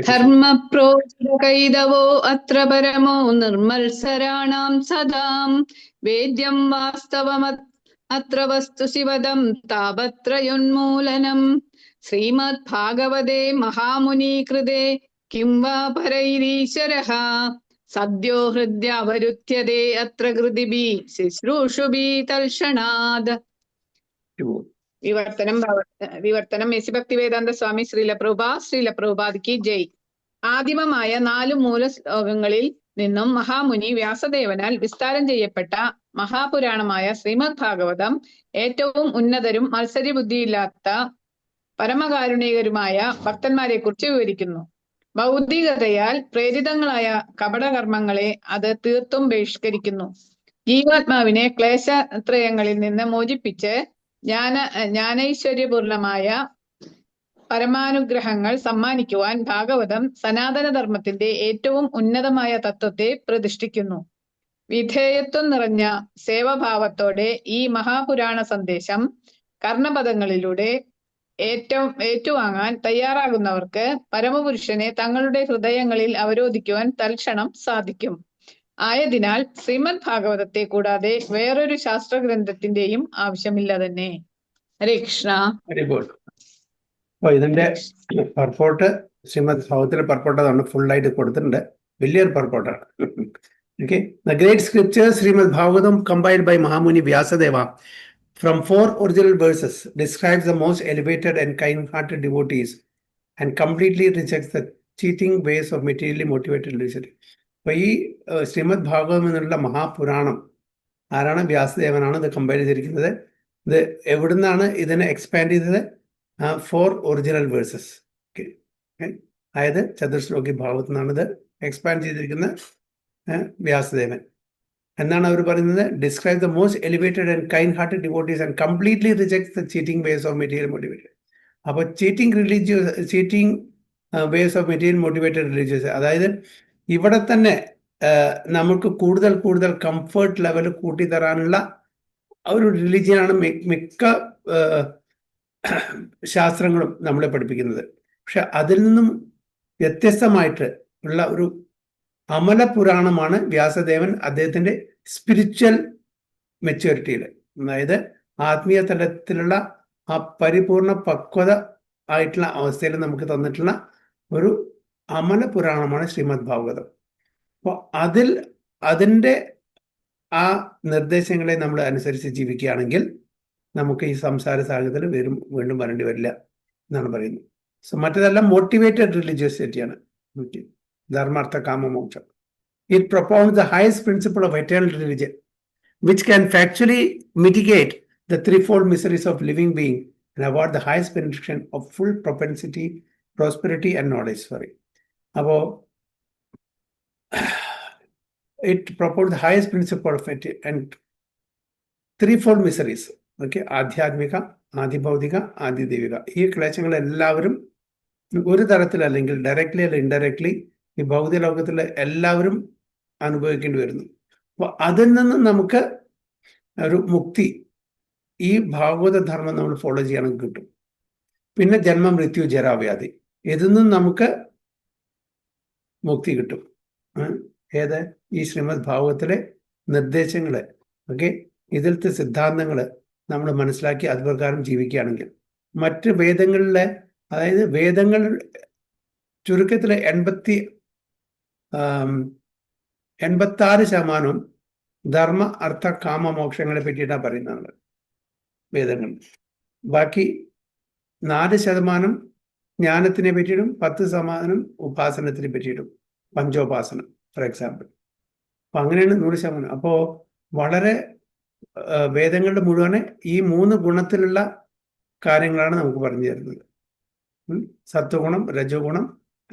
ധർമ്മപ്രോചിത കൈതവോ അത്ര പരമോ നിർമത്സരാണാം സദാം വേദ്യം വാസ്തവം അത്ര വസ്തു ശിവദം താപത്രയോന്മൂലനം ശ്രീമദ് ഭാഗവതേ മഹാമുനി കൃതേ കിം വാ പരൈരീശ്വരഃ സദ്യോ ഹൃദ്യവരുദ്ധ്യതേ അത്ര കൃതിഭി ശുശ്രൂഷുഭി തൽക്ഷണാത്. വിവർത്തനം യേശു ഭക്തിവേദാന്ത സ്വാമി ശ്രീല പ്രഭുപാദ് കി ജയ്. ആദിമമായ 4 മൂല ശ്ലോകങ്ങളിൽ നിന്നും മഹാമുനി വ്യാസദേവനാൽ വിസ്താരം ചെയ്യപ്പെട്ട മഹാപുരാണമായ ശ്രീമദ് ഭാഗവതം ഏറ്റവും ഉന്നതരും മത്സരബുദ്ധിയില്ലാത്ത പരമകാരുണികരുമായ ഭക്തന്മാരെ കുറിച്ച് വിവരിക്കുന്നു. ഭൗതികതയാൽ പ്രേരിതങ്ങളായ കപടകർമ്മങ്ങളെ അത് തീർത്തും ബഹിഷ്കരിക്കുന്നു. ജീവാത്മാവിനെ ക്ലേശത്രയങ്ങളിൽ നിന്ന് മോചിപ്പിച്ച് ജ്ഞാനൈശ്വര്യപൂർണമായ പരമാനുഗ്രഹങ്ങൾ സമ്മാനിക്കുവാൻ ഭാഗവതം സനാതനധർമ്മത്തിന്റെ ഏറ്റവും ഉന്നതമായ തത്വത്തെ പ്രതിഷ്ഠിക്കുന്നു. വിധേയത്വം നിറഞ്ഞ സേവഭാവത്തോടെ ഈ മഹാപുരാണ സന്ദേശം കർണപദങ്ങളിലൂടെ ഏറ്റുവാങ്ങാൻ തയ്യാറാകുന്നവർക്ക് പരമപുരുഷനെ തങ്ങളുടെ ഹൃദയങ്ങളിൽ അവരോധിക്കുവാൻ തൽക്ഷണം സാധിക്കും. ആയതിനാൽ ശ്രീമദ് ഭാഗവതത്തെ കൂടാതെ വേറൊരു ശാസ്ത്രഗ്രന്ഥത്തിന്റെയും ആവശ്യമില്ല തന്നെ. ഹരേ കൃഷ്ണ. Very good. അപ്പൊ ഇതിന്റെ പർപ്പോട്ട് ശ്രീമദ് ഭാഗവതത്തിലെ പർപ്പോട്ടാണ് ഫുള്ളായിട്ട് കൊടുത്തിട്ടുണ്ട്. വലിയൊരു പർപ്പോട്ടാണ്. Okay. The great scripture Srimad Bhagavatam compiled by Mahamuni Vyasadeva from 4 original verses describes the most elevated and kind-hearted devotees and completely rejects the cheating ways of materially motivated religion. അപ്പൊ ഈ ശ്രീമദ് ഭാഗവതം എന്നുള്ള മഹാപുരാണം ആരാണ്? വ്യാസദേവനാണ് ഇത് കമ്പയർ ചെയ്തിരിക്കുന്നത്. ഇത് എവിടുന്നാണ് ഇതിനെ expand ചെയ്തത്? 4 ഒറിജിനൽ വേഴ്സസ്. അതായത് ചതുർശ്ലോകി ഭാഗവത്തിൽ നിന്നാണ് ഇത് എക്സ്പാൻഡ് ചെയ്തിരിക്കുന്നത്. വ്യാസദേവൻ എന്നാണ് അവർ പറയുന്നത്. Describe the most elevated and kind hearted devotees and completely rejects the cheating ways of material motivated. അപ്പോൾ cheating ways of material motivated religious, അതായത് ഇവിടെ തന്നെ നമുക്ക് കൂടുതൽ കംഫർട്ട് ലെവൽ കൂട്ടിത്തരാനുള്ള ഒരു റിലീജിയനാണ് മിക്ക ശാസ്ത്രങ്ങളും നമ്മളെ പഠിപ്പിക്കുന്നത്. പക്ഷെ അതിൽ നിന്നും വ്യത്യസ്തമായിട്ട് ഉള്ള ഒരു അമല പുരാണമാണ് വ്യാസദേവൻ അദ്ദേഹത്തിന്റെ സ്പിരിച്വൽ മെച്യൂരിറ്റിയിൽ, അതായത് ആത്മീയ തലത്തിലുള്ള ആ പരിപൂർണ പക്വത ആയിട്ടുള്ള അവസ്ഥയിൽ നമുക്ക് തന്നിട്ടുള്ള ഒരു അമല പുരാണമാണ് ശ്രീമദ് ഭാഗവതം. അപ്പോൾ അതിൻ്റെ ആ നിർദ്ദേശങ്ങളെ നമ്മൾ അനുസരിച്ച് ജീവിക്കുകയാണെങ്കിൽ നമുക്ക് ഈ സംസാര സാഗരത്തിൽ വീണ്ടും വരേണ്ടി വരില്ല എന്നാണ് പറയുന്നത്. So മറ്റേതെല്ലാം motivated റിലീജിയസിറ്റിയാണ്. ധർമാർത്ഥ കാമ മോക്ഷം. It propounds the highest principle of eternal religion, which can factually mitigate the threefold miseries of living being and award the highest benediction of full propensity, prosperity and knowledge. About it propounds the highest principle of it and threefold miseries. Okay, ആധ്യാത്മിക, ആദിഭൗതിക, ആദിദൈവിക. ഈ ക്ലേശങ്ങൾ എല്ലാവരും ഒരു തരത്തിൽ അല്ലെങ്കിൽ directly അല്ല indirectly ഈ ഭൗതിക ലോകത്തിലെ എല്ലാവരും അനുഭവിക്കേണ്ടി വരുന്നു. അപ്പോൾ അതിൽ നിന്ന് നമുക്ക് ഒരു മുക്തി ഈ ഭാഗവത ധർമ്മം നമ്മൾ ഫോളോ ചെയ്യണമെങ്കിൽ കിട്ടും. പിന്നെ ജന്മ മൃത്യു ജരാവ്യാധി, ഇതിൽ നിന്നും നമുക്ക് മുക്തി കിട്ടും. ഏത്? ഈ ശ്രീമദ് ഭാഗവതത്തിലെ നിർദ്ദേശങ്ങള്, ഓക്കെ, ഇതിലത്തെ സിദ്ധാന്തങ്ങൾ നമ്മൾ മനസ്സിലാക്കി അത് പ്രകാരം ജീവിക്കുകയാണെങ്കിൽ മറ്റ് വേദങ്ങളിലെ, അതായത് വേദങ്ങൾ ചുരുക്കത്തിൽ 86% ധർമ്മ അർത്ഥ കാമ മോക്ഷങ്ങളെ പറ്റിയിട്ടാണ് പറയുന്നത് വേദങ്ങൾ. ബാക്കി 4% ജ്ഞാനത്തിനെ പറ്റിയിട്ടും 10% ഉപാസനത്തിനെ പറ്റിയിട്ടും, പഞ്ചോപാസനം ഫോർ എക്സാമ്പിൾ. അപ്പം അങ്ങനെയാണ് 100%. അപ്പോൾ വളരെ വേദങ്ങളുടെ മുഴുവനെ ഈ 3 ഗുണത്തിലുള്ള കാര്യങ്ങളാണ് നമുക്ക് പറഞ്ഞു തരുന്നത്. സത്വഗുണം, രജോഗുണം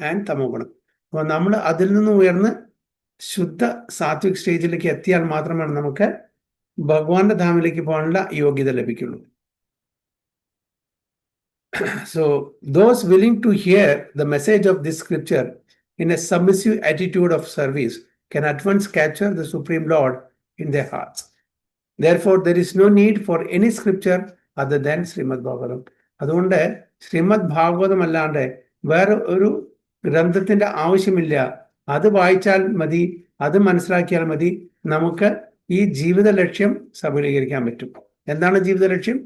ആൻഡ് തമോ ഗുണം. അപ്പോൾ നമ്മൾ അതിൽ നിന്ന് ഉയർന്ന് ശുദ്ധ സാത്വിക് സ്റ്റേജിലേക്ക് എത്തിയാൽ മാത്രമാണ് നമുക്ക് ഭഗവാന്റെ ധാമിലേക്ക് പോകാനുള്ള യോഗ്യത ലഭിക്കുള്ളൂ. So those willing to hear the message of this scripture in a submissive attitude of service can at once capture the Supreme Lord in their hearts. Therefore, there is no need for any scripture other than Srimad Bhagavatam. അതുകൊണ്ട് ശ്രീമദ് ഭാഗവതം അല്ലാണ്ട് വേറെ ഒരു ഗ്രന്ഥത്തിന്റെ ആവശ്യമില്ല. അത് വായിച്ചാൽ മതി, അത് മനസ്സിലാക്കിയാൽ മതി, നമുക്ക് ഈ ജീവിത ലക്ഷ്യം സഫലീകരിക്കാൻ പറ്റും. എന്താണ് ജീവിത ലക്ഷ്യം?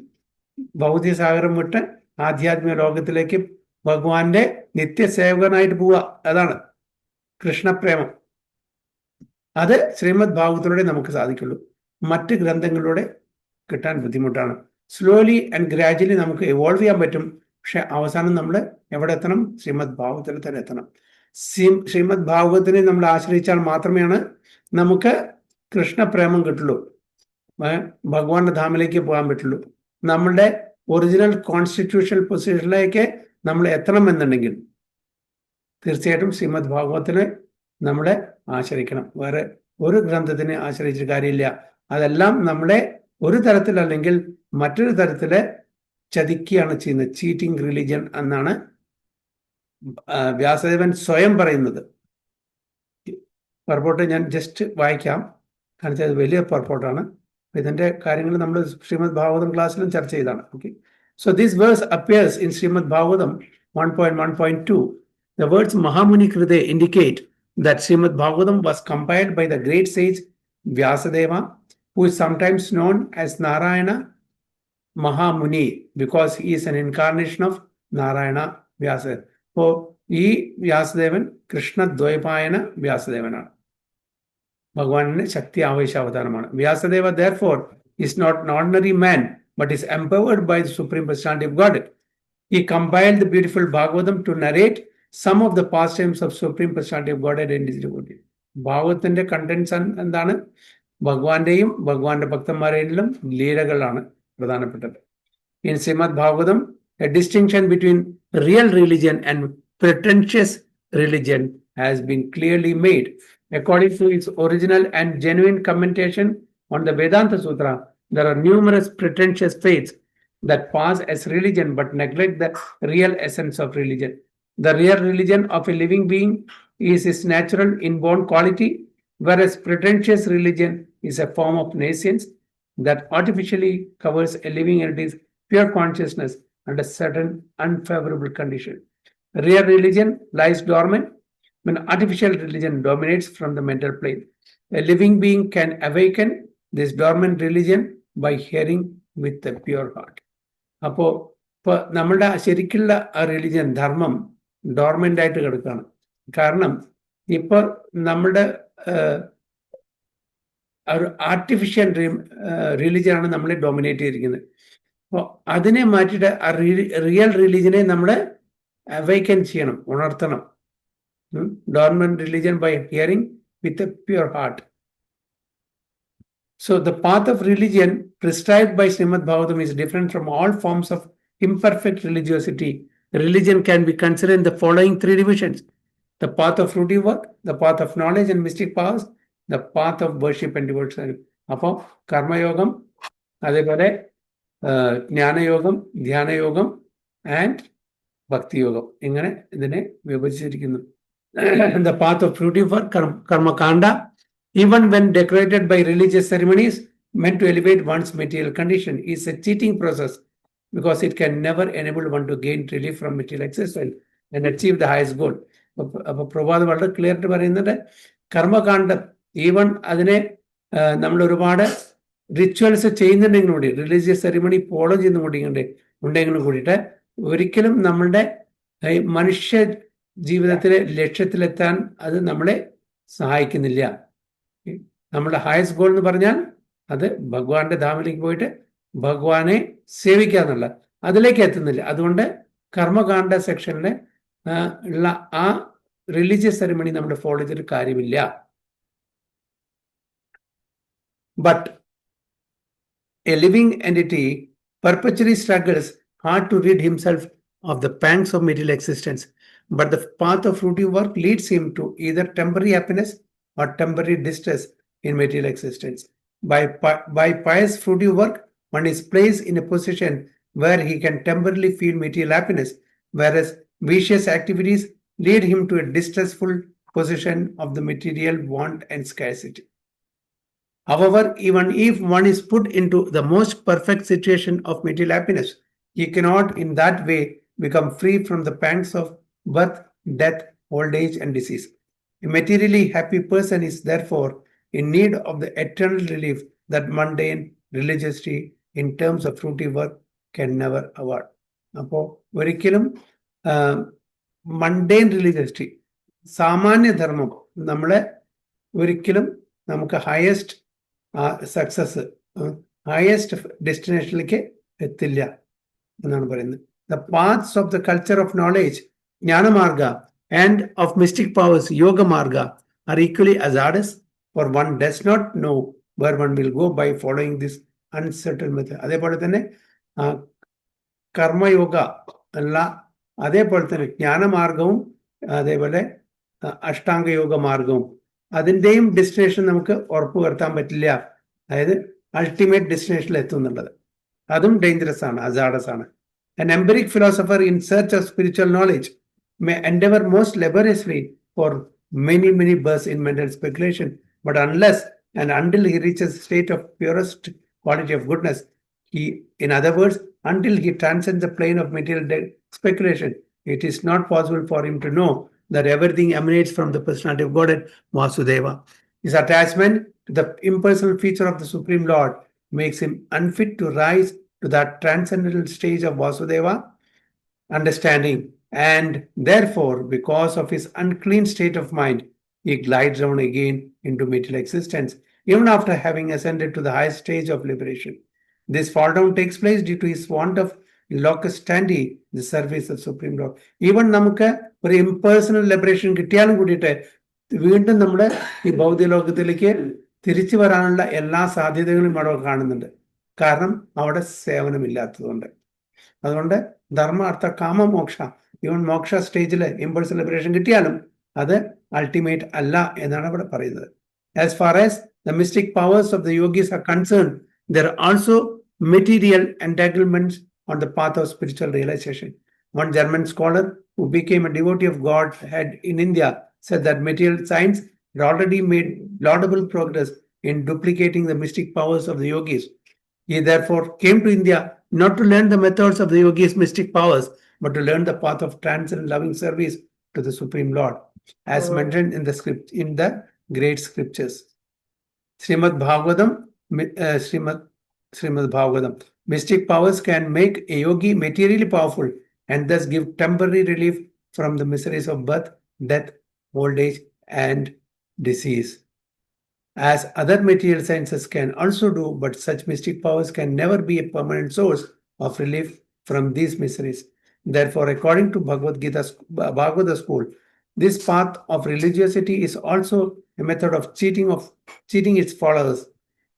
ഭൗതിക സാഗരം വിട്ട് ആധ്യാത്മിക ലോകത്തിലേക്ക് ഭഗവാന്റെ നിത്യസേവകനായിട്ട് പോവുക. അതാണ് കൃഷ്ണപ്രേമം. അത് ശ്രീമദ് ഭാഗവതത്തിലൂടെ നമുക്ക് സാധിക്കുള്ളൂ. മറ്റ് ഗ്രന്ഥങ്ങളിലൂടെ കിട്ടാൻ ബുദ്ധിമുട്ടാണ്. സ്ലോലി ആൻഡ് ഗ്രാജുവലി നമുക്ക് എവോൾവ് ചെയ്യാൻ പറ്റും. പക്ഷെ അവസാനം നമ്മൾ എവിടെ എത്തണം? ശ്രീമദ് ഭാഗവതത്തിൽ തന്നെ എത്തണം. ശ്രീമദ് ഭാഗവതത്തിനെ നമ്മൾ ആശ്രയിച്ചാൽ മാത്രമേ നമുക്ക് കൃഷ്ണപ്രേമം കിട്ടുള്ളൂ, ഭഗവാന്റെ ധാമിലേക്ക് പോകാൻ പറ്റുള്ളൂ. നമ്മളുടെ ഒറിജിനൽ കോൺസ്റ്റിറ്റ്യൂഷണൽ പൊസിഷനിലേക്ക് നമ്മൾ എത്തണമെന്നുണ്ടെങ്കിൽ തീർച്ചയായിട്ടും ശ്രീമദ് ഭാഗവതത്തിനെ നമ്മളെ ആശ്രയിക്കണം. വേറെ ഒരു ഗ്രന്ഥത്തിനെ ആശ്രയിച്ചിട്ട് കാര്യമില്ല. അതെല്ലാം നമ്മളെ ഒരു തരത്തിലല്ലെങ്കിൽ മറ്റൊരു തരത്തില് ചതിക്കുകയാണ് ചെയ്യുന്നത്. ചീറ്റിംഗ് റിലീജിയൻ എന്നാണ് വ്യാസദേവൻ സ്വയം പറയുന്നത്. പർപ്പോട്ട് ഞാൻ ജസ്റ്റ് വായിക്കാം, കാരണം വെച്ചാൽ വലിയ പർപ്പോട്ടാണ്. ഇതിൻ്റെ കാര്യങ്ങൾ നമ്മൾ ശ്രീമദ് ഭാഗവതം ക്ലാസ്സിലും ചർച്ച ചെയ്താണ്. Okay, So this verse appears in Srimad Bhagavatam 1.1.2. The words Mahamuni Kride indicate that Srimad Bhagavatam was compiled by the great sage Vyasadeva, who is sometimes known as Narayana Mahamuni because he is an incarnation of Narayana Vyasa. So, E Vyasadevan, Krishna Dvaipayana Vyasadevana. Bhagavan Shakti Avesha Avataramana. Vyasadeva, therefore, is not an ordinary man, but is empowered by the Supreme Personality of Godhead. He compiled the beautiful Bhagavatam to narrate some of the pastimes of Supreme Personality of Godhead in his devotee. Bhagavathinte contents എന്താണ് ഭഗവാന്റെയും ഭഗവാന്റെ ഭക്തന്മാരെയും ലീലകളാണ് പ്രധാനപ്പെട്ടത്. In Srimad Bhagavatam, a distinction between real religion and pretentious religion has been clearly made. According to its original and genuine commentation on the Vedanta Sutra, there are numerous pretentious faiths that pass as religion but neglect the real essence of religion. The real religion of a living being is its natural inborn quality, whereas pretentious religion is a form of nescience that artificially covers a living entity's pure consciousness under certain unfavorable conditions. Real religion lies dormant when artificial religion dominates from the mental plane. A living being can awaken this dormant religion by hearing with a pure heart. അപ്പോൾ ഇപ്പോൾ നമ്മുടെ ശരിക്കുള്ള religion ധർമ്മം dormant ആയിട്ട് കിടക്കുകയാണ്. കാരണം ഇപ്പോൾ നമ്മുടെ ഒരു ആർട്ടിഫിഷ്യൽ റിലിജിയനാണ് നമ്മളെ ഡോമിനേറ്റ് ചെയ്തിരിക്കുന്നത്. അപ്പോൾ അതിനെ മാറ്റിയിട്ട് ആ റിയൽ റിലിജിയനെ നമ്മൾ അവേക്കൻ ചെയ്യണം, ഉണർത്തണം. Dormant religion by hearing with a pure heart. So the path of religion prescribed by Srimad Bhagavatam is different from all forms of imperfect religiosity. Religion can be considered in the following three divisions: the path of fruitive work, the path of knowledge and mystic powers, the path of worship and devotion. അപ്പോൾ കർമ്മയോഗം, അതേപോലെ ജ്ഞാനയോഗം, ധ്യാനയോഗം and ഭക്തിയോഗം, ഇങ്ങനെ ഇതിനെ വിഭജിച്ചിരിക്കുന്നു. The path of fruitive work, karma kanda, even when decorated by religious ceremonies meant to elevate one's material condition, is a cheating process because it can never enable one to gain relief from material existence and achieve the highest goal. അപ്പോൾ പ്രഭാത് വളരെ clear ആയിട്ട് പറയുന്നത് കർമ്മകാണ്ഡം, even അതിനെ നമ്മൾ ഒരുപാട് rituals ചെയ്യുന്നുണ്ടെങ്കിലും കൂടി, religious ceremony follow ചെയ്യുന്നുണ്ടെങ്കിലും കൂടിയിട്ട് ഒരിക്കലും നമ്മളുടെ മനുഷ്യ ജീവിതത്തിലെ ലക്ഷ്യത്തിലെത്താൻ അത് നമ്മളെ സഹായിക്കുന്നില്ല. നമ്മുടെ ഹയസ്റ്റ് ഗോൾ എന്ന് പറഞ്ഞാൽ അത് ഭഗവാന്റെ ധാമിലേക്ക് പോയിട്ട് ഭഗവാനെ സേവിക്കുക എന്നുള്ള, അതിലേക്ക് എത്തുന്നില്ല. അതുകൊണ്ട് കർമ്മകാണ്ഡ സെക്ഷനിൽ ഉള്ള ആ റിലീജിയസ് സെറിമണി നമ്മൾ ഫോളോ ചെയ്തിട്ട് കാര്യമില്ല. But A living entity perpetually struggles hard to rid himself of the pangs of material existence. But the path of fruitive work leads him to either temporary happiness or temporary distress in material existence. By pious fruitive work, one is placed in a position where he can temporarily feel material happiness, whereas vicious activities lead him to a distressful position of the material want and scarcity. However, even if one is put into the most perfect situation of material happiness, he cannot in that way become free from the pangs of birth, death, old age, and disease. A materially happy person is therefore in need of the eternal relief that mundane religiosity in terms of fruitive work can never award. അപ്പോൾ ഒരിക്കലും മണ്ടേൻ റിലീജിയസിറ്റി, സാമാന്യ ധർമ്മം നമ്മളെ ഒരിക്കലും നമുക്ക് highest success, highest ഡെസ്റ്റിനേഷനിലേക്ക് എത്തില്ല എന്നാണ് പറയുന്നത്. The paths of the culture of knowledge, Jnana Marga, and of mystic powers, Yoga Marga, are equally hazardous, for one does not know where one will go by following this uncertain method. അതേപോലെ തന്നെ കർമ്മയോഗ അല്ല, അതേപോലെ തന്നെ ജ്ഞാനമാർഗവും അതേപോലെ അഷ്ടാംഗയോഗ മാർഗവും അതിൻ്റെയും destination നമുക്ക് ഉറപ്പുവരുത്താൻ പറ്റില്ല. അതായത് അൾട്ടിമേറ്റ് ഡെസ്റ്റിനേഷനിൽ എത്തുന്നുള്ളത് അതും ഡേഞ്ചറസ് ആണ്, ഹസാർഡസ് ആണ്. An empiric philosopher in search of spiritual knowledge may endeavor most laboriously for many births in mental speculation, but unless and until he reaches a state of purest quality of goodness, In other words, until he transcends the plane of material speculation, it is not possible for him to know that everything emanates from the personality of Godhead, Vasudeva. His attachment to the impersonal feature of the Supreme Lord makes him unfit to rise to that transcendental stage of Vasudeva understanding, and therefore, because of his unclean state of mind, he glides down again into material existence, even after having ascended to the highest stage of liberation. This fall down takes place due to his want of locus standi, the service of Supreme Lord. Even നമുക്ക് ഒരു impersonal liberation കിട്ടിയാലും കൂടിയിട്ട് വീണ്ടും നമ്മുടെ ഈ ഭൗതിക ലോകത്തിലേക്ക് തിരിച്ചു വരാനുള്ള എല്ലാ സാധ്യതകളും അവിടെ കാണുന്നുണ്ട്. കാരണം അവിടെ സേവനമില്ലാത്തതുകൊണ്ട്. അതുകൊണ്ട് ധർമ്മ അർത്ഥ കാമ മോക്ഷ, ഈവൻ മോക്ഷ സ്റ്റേജിൽ ഇമ്പൾസ് ലിബറേഷൻ കിട്ടിയാലും അത് അൾട്ടിമേറ്റ് അല്ല എന്നാണ് ഇവിടെ പറയുന്നത്. As far as the mystic powers of the yogis are concerned, there are also material entanglements on the path of spiritual realization. One German scholar who became a devotee of Godhead in India said that material science had already made laudable progress in duplicating the mystic powers of the yogis. He therefore came to India not to learn the methods of the yogis' mystic powers, but to learn the path of transcendent loving service to the Supreme Lord, as mentioned in the great scriptures. Srimad Bhagavatam, mystic powers can make a yogi materially powerful and thus give temporary relief from the miseries of birth, death, old age, and disease, as other material sciences can also do, but such mystic powers can never be a permanent source of relief from these miseries. Therefore, according to Bhagavata school, this path of religiosity is also a method of cheating its followers.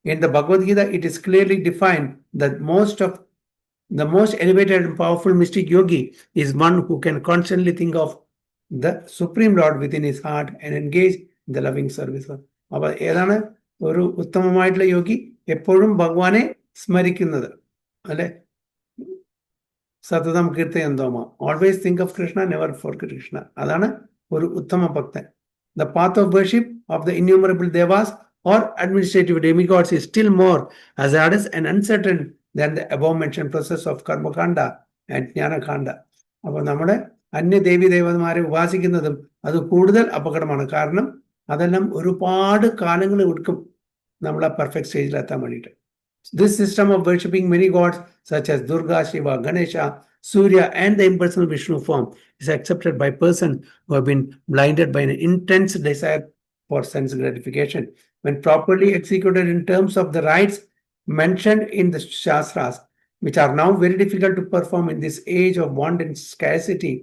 In the Bhagavad Gita, it is clearly defined that the most elevated and powerful mystic yogi is one who can constantly think of the Supreme Lord within his heart and engage in the loving service. അപ്പോൾ ഏതാണ് ഒരു ഉത്തമമായിട്ടുള്ള യോഗി? എപ്പോഴും ഭഗവാനെ സ്മരിക്കുന്നത്, അല്ലെ? സതതം കീർത്തയന്തോമ, always think of Krishna, never forget Krishna. അതാണ് ഒരു ഉത്തമ ഭക്തൻ. The path of worship of the innumerable devas or administrative demigods is still more hazardous and uncertain than the above mentioned process of karma kanda and jnana kanda. അപ്പോൾ നമ്മുടെ അന്യ ദേവി ദേവന്മാരെ ഉപാസിക്കുന്നതും അത് കൂടുതൽ അപകടമാണ്. കാരണം അതെല്ലാം ഒരുപാട് കാലങ്ങൾ എടുക്കും നമ്മളെ പെർഫെക്റ്റ് സ്റ്റേജിലെത്താൻ വേണ്ടിയിട്ട്. This system of worshipping many gods such as Durga, Shiva, Ganesha, Surya, and the impersonal Vishnu form is accepted by persons who have been blinded by an intense desire for sense gratification. When properly executed in terms of the rites mentioned in the Shastras, which are now very difficult to perform in this age of want and scarcity,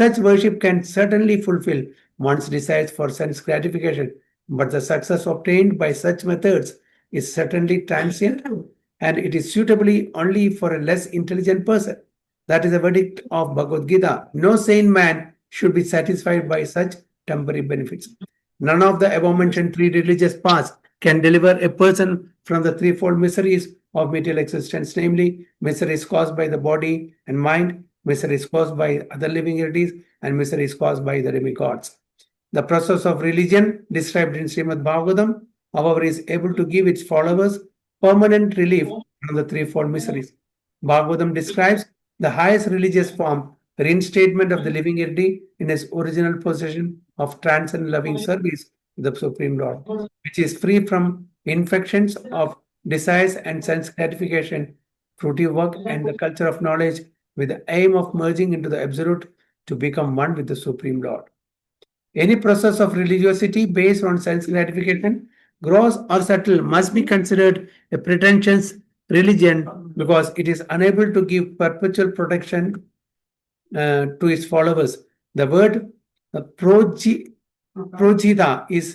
such worship can certainly fulfill one's desires for sense gratification, but the success obtained by such methods is certainly transient, and it is suitably only for a less intelligent person. That is the verdict of Bhagavad Gita. No sane man should be satisfied by such temporary benefits. None of the above-mentioned three religious paths can deliver a person from the threefold miseries of material existence, namely miseries caused by the body and mind, miseries caused by other living entities, and miseries caused by the demigods. The process of religion described in Srimad Bhagavatam, however, is able to give its followers permanent relief from the threefold miseries. Bhagavatam describes the highest religious form, the reinstatement of the living entity in its original position of transcendent loving service to the Supreme Lord, which is free from infections of desires and sense gratification, fruitive work, and the culture of knowledge, with the aim of merging into the Absolute to become one with the Supreme Lord. Any process of religiosity based on sense gratification, gross or subtle, must be considered a pretentious religion because it is unable to give perpetual protection to its followers. The word projita is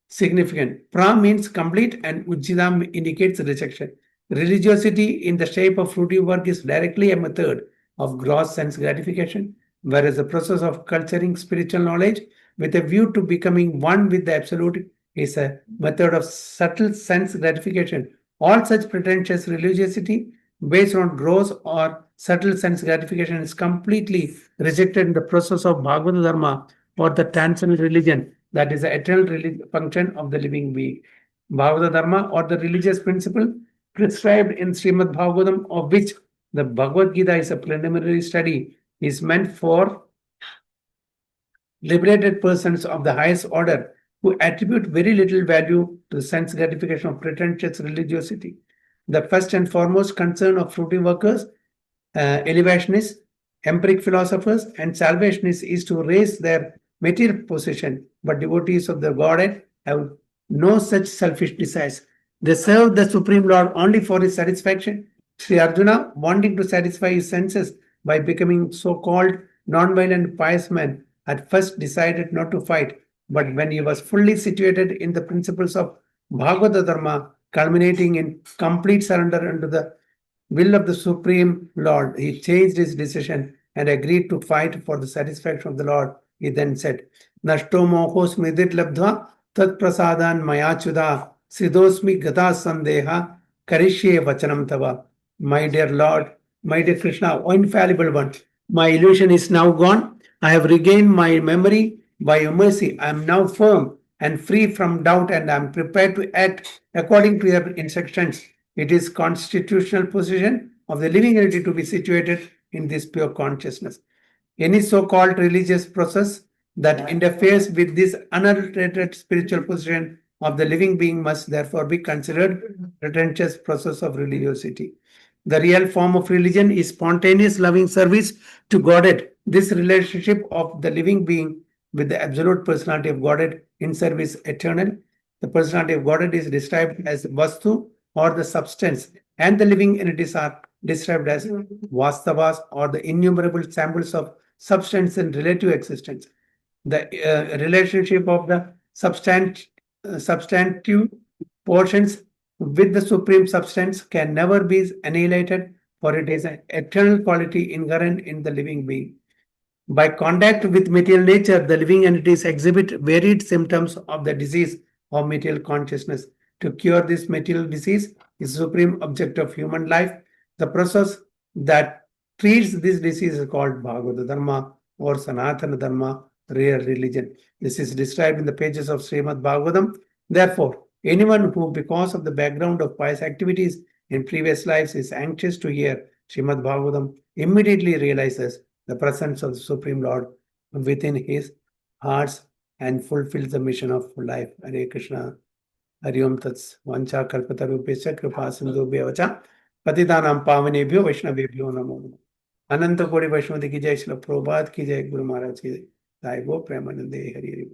significant. Pra means complete and ujjita indicates rejection. Religiosity in the shape of fruitive work is directly a method of gross sense gratification, whereas the process of culturing spiritual knowledge with a view to becoming one with the Absolute is a method of subtle sense gratification. All such pretentious religiosity based on gross or subtle sense gratification is completely rejected in the process of Bhagavata Dharma or the transcendental religion, that is the eternal function of the living being. Bhagavata Dharma or the religious principle prescribed in Srimad Bhagavatam, of which the Bhagavad Gita is a preliminary study, is meant for liberated persons of the highest order who attribute very little value to the sense gratification of pretentious religiosity. The first and foremost concern of fruity workers, elevationists, empiric philosophers, and salvationists is to raise their material position, but devotees of the Godhead have no such selfish desires. They serve the Supreme Lord only for his satisfaction. Sri Arjuna, wanting to satisfy his senses by becoming so-called non-violent pious man, at first decided not to fight, but when he was fully situated in the principles of Bhagavata Dharma, culminating in complete surrender unto the will of the Supreme Lord, he changed his decision and agreed to fight for the satisfaction of the Lord. He then said, Nashto mohos midit labdha tat prasadan mayachuda sidosmi gata sandeha karishye vachanam tava. My dear Lord, my dear Krishna, O infallible one, my illusion is now gone. I have regained my memory by your mercy. I am now firm and free from doubt, and I am prepared to act according to your instructions. It is constitutional position of the living entity to be situated in this pure consciousness. Any so-called religious process that interferes with this unadulterated spiritual position of the living being must therefore be considered pretentious process of religiosity. The real form of religion is spontaneous loving service to Godhead. This relationship of the living being with the absolute personality of Godhead in service eternal. The personality of Godhead is described as Vastu or the substance, and the living entities are described as Vastavas or the innumerable samples of substance and relative existence. The relationship of the substantive portions with the supreme substance can never be annihilated, for it is an eternal quality inherent in the living being. By contact with material nature, the living entities exhibit varied symptoms of the disease of material consciousness. To cure this material disease is the supreme object of human life. The process that treats this disease is called Bhagavata Dharma or Sanatana Dharma, real religion. This is described in the pages of Srimad Bhagavatam. Therefore, anyone who, because of the background of pious activities in previous lives, is anxious to hear Srimad Bhagavatam, immediately realizes the presence of the Supreme Lord within his hearts and fulfills the mission of life. Hare Krishna. Hari Om Tats. Vancha kalpatarupesya kripa sindhubhya vacha patitanam pavanebhyo vaishnavebhyo namo namo. Ananta Kodi Vaishnavati ki jai, Srila Prabhupada ki jai, Guru Maharaj ki jai. Sai Go Premanande Hari Hari.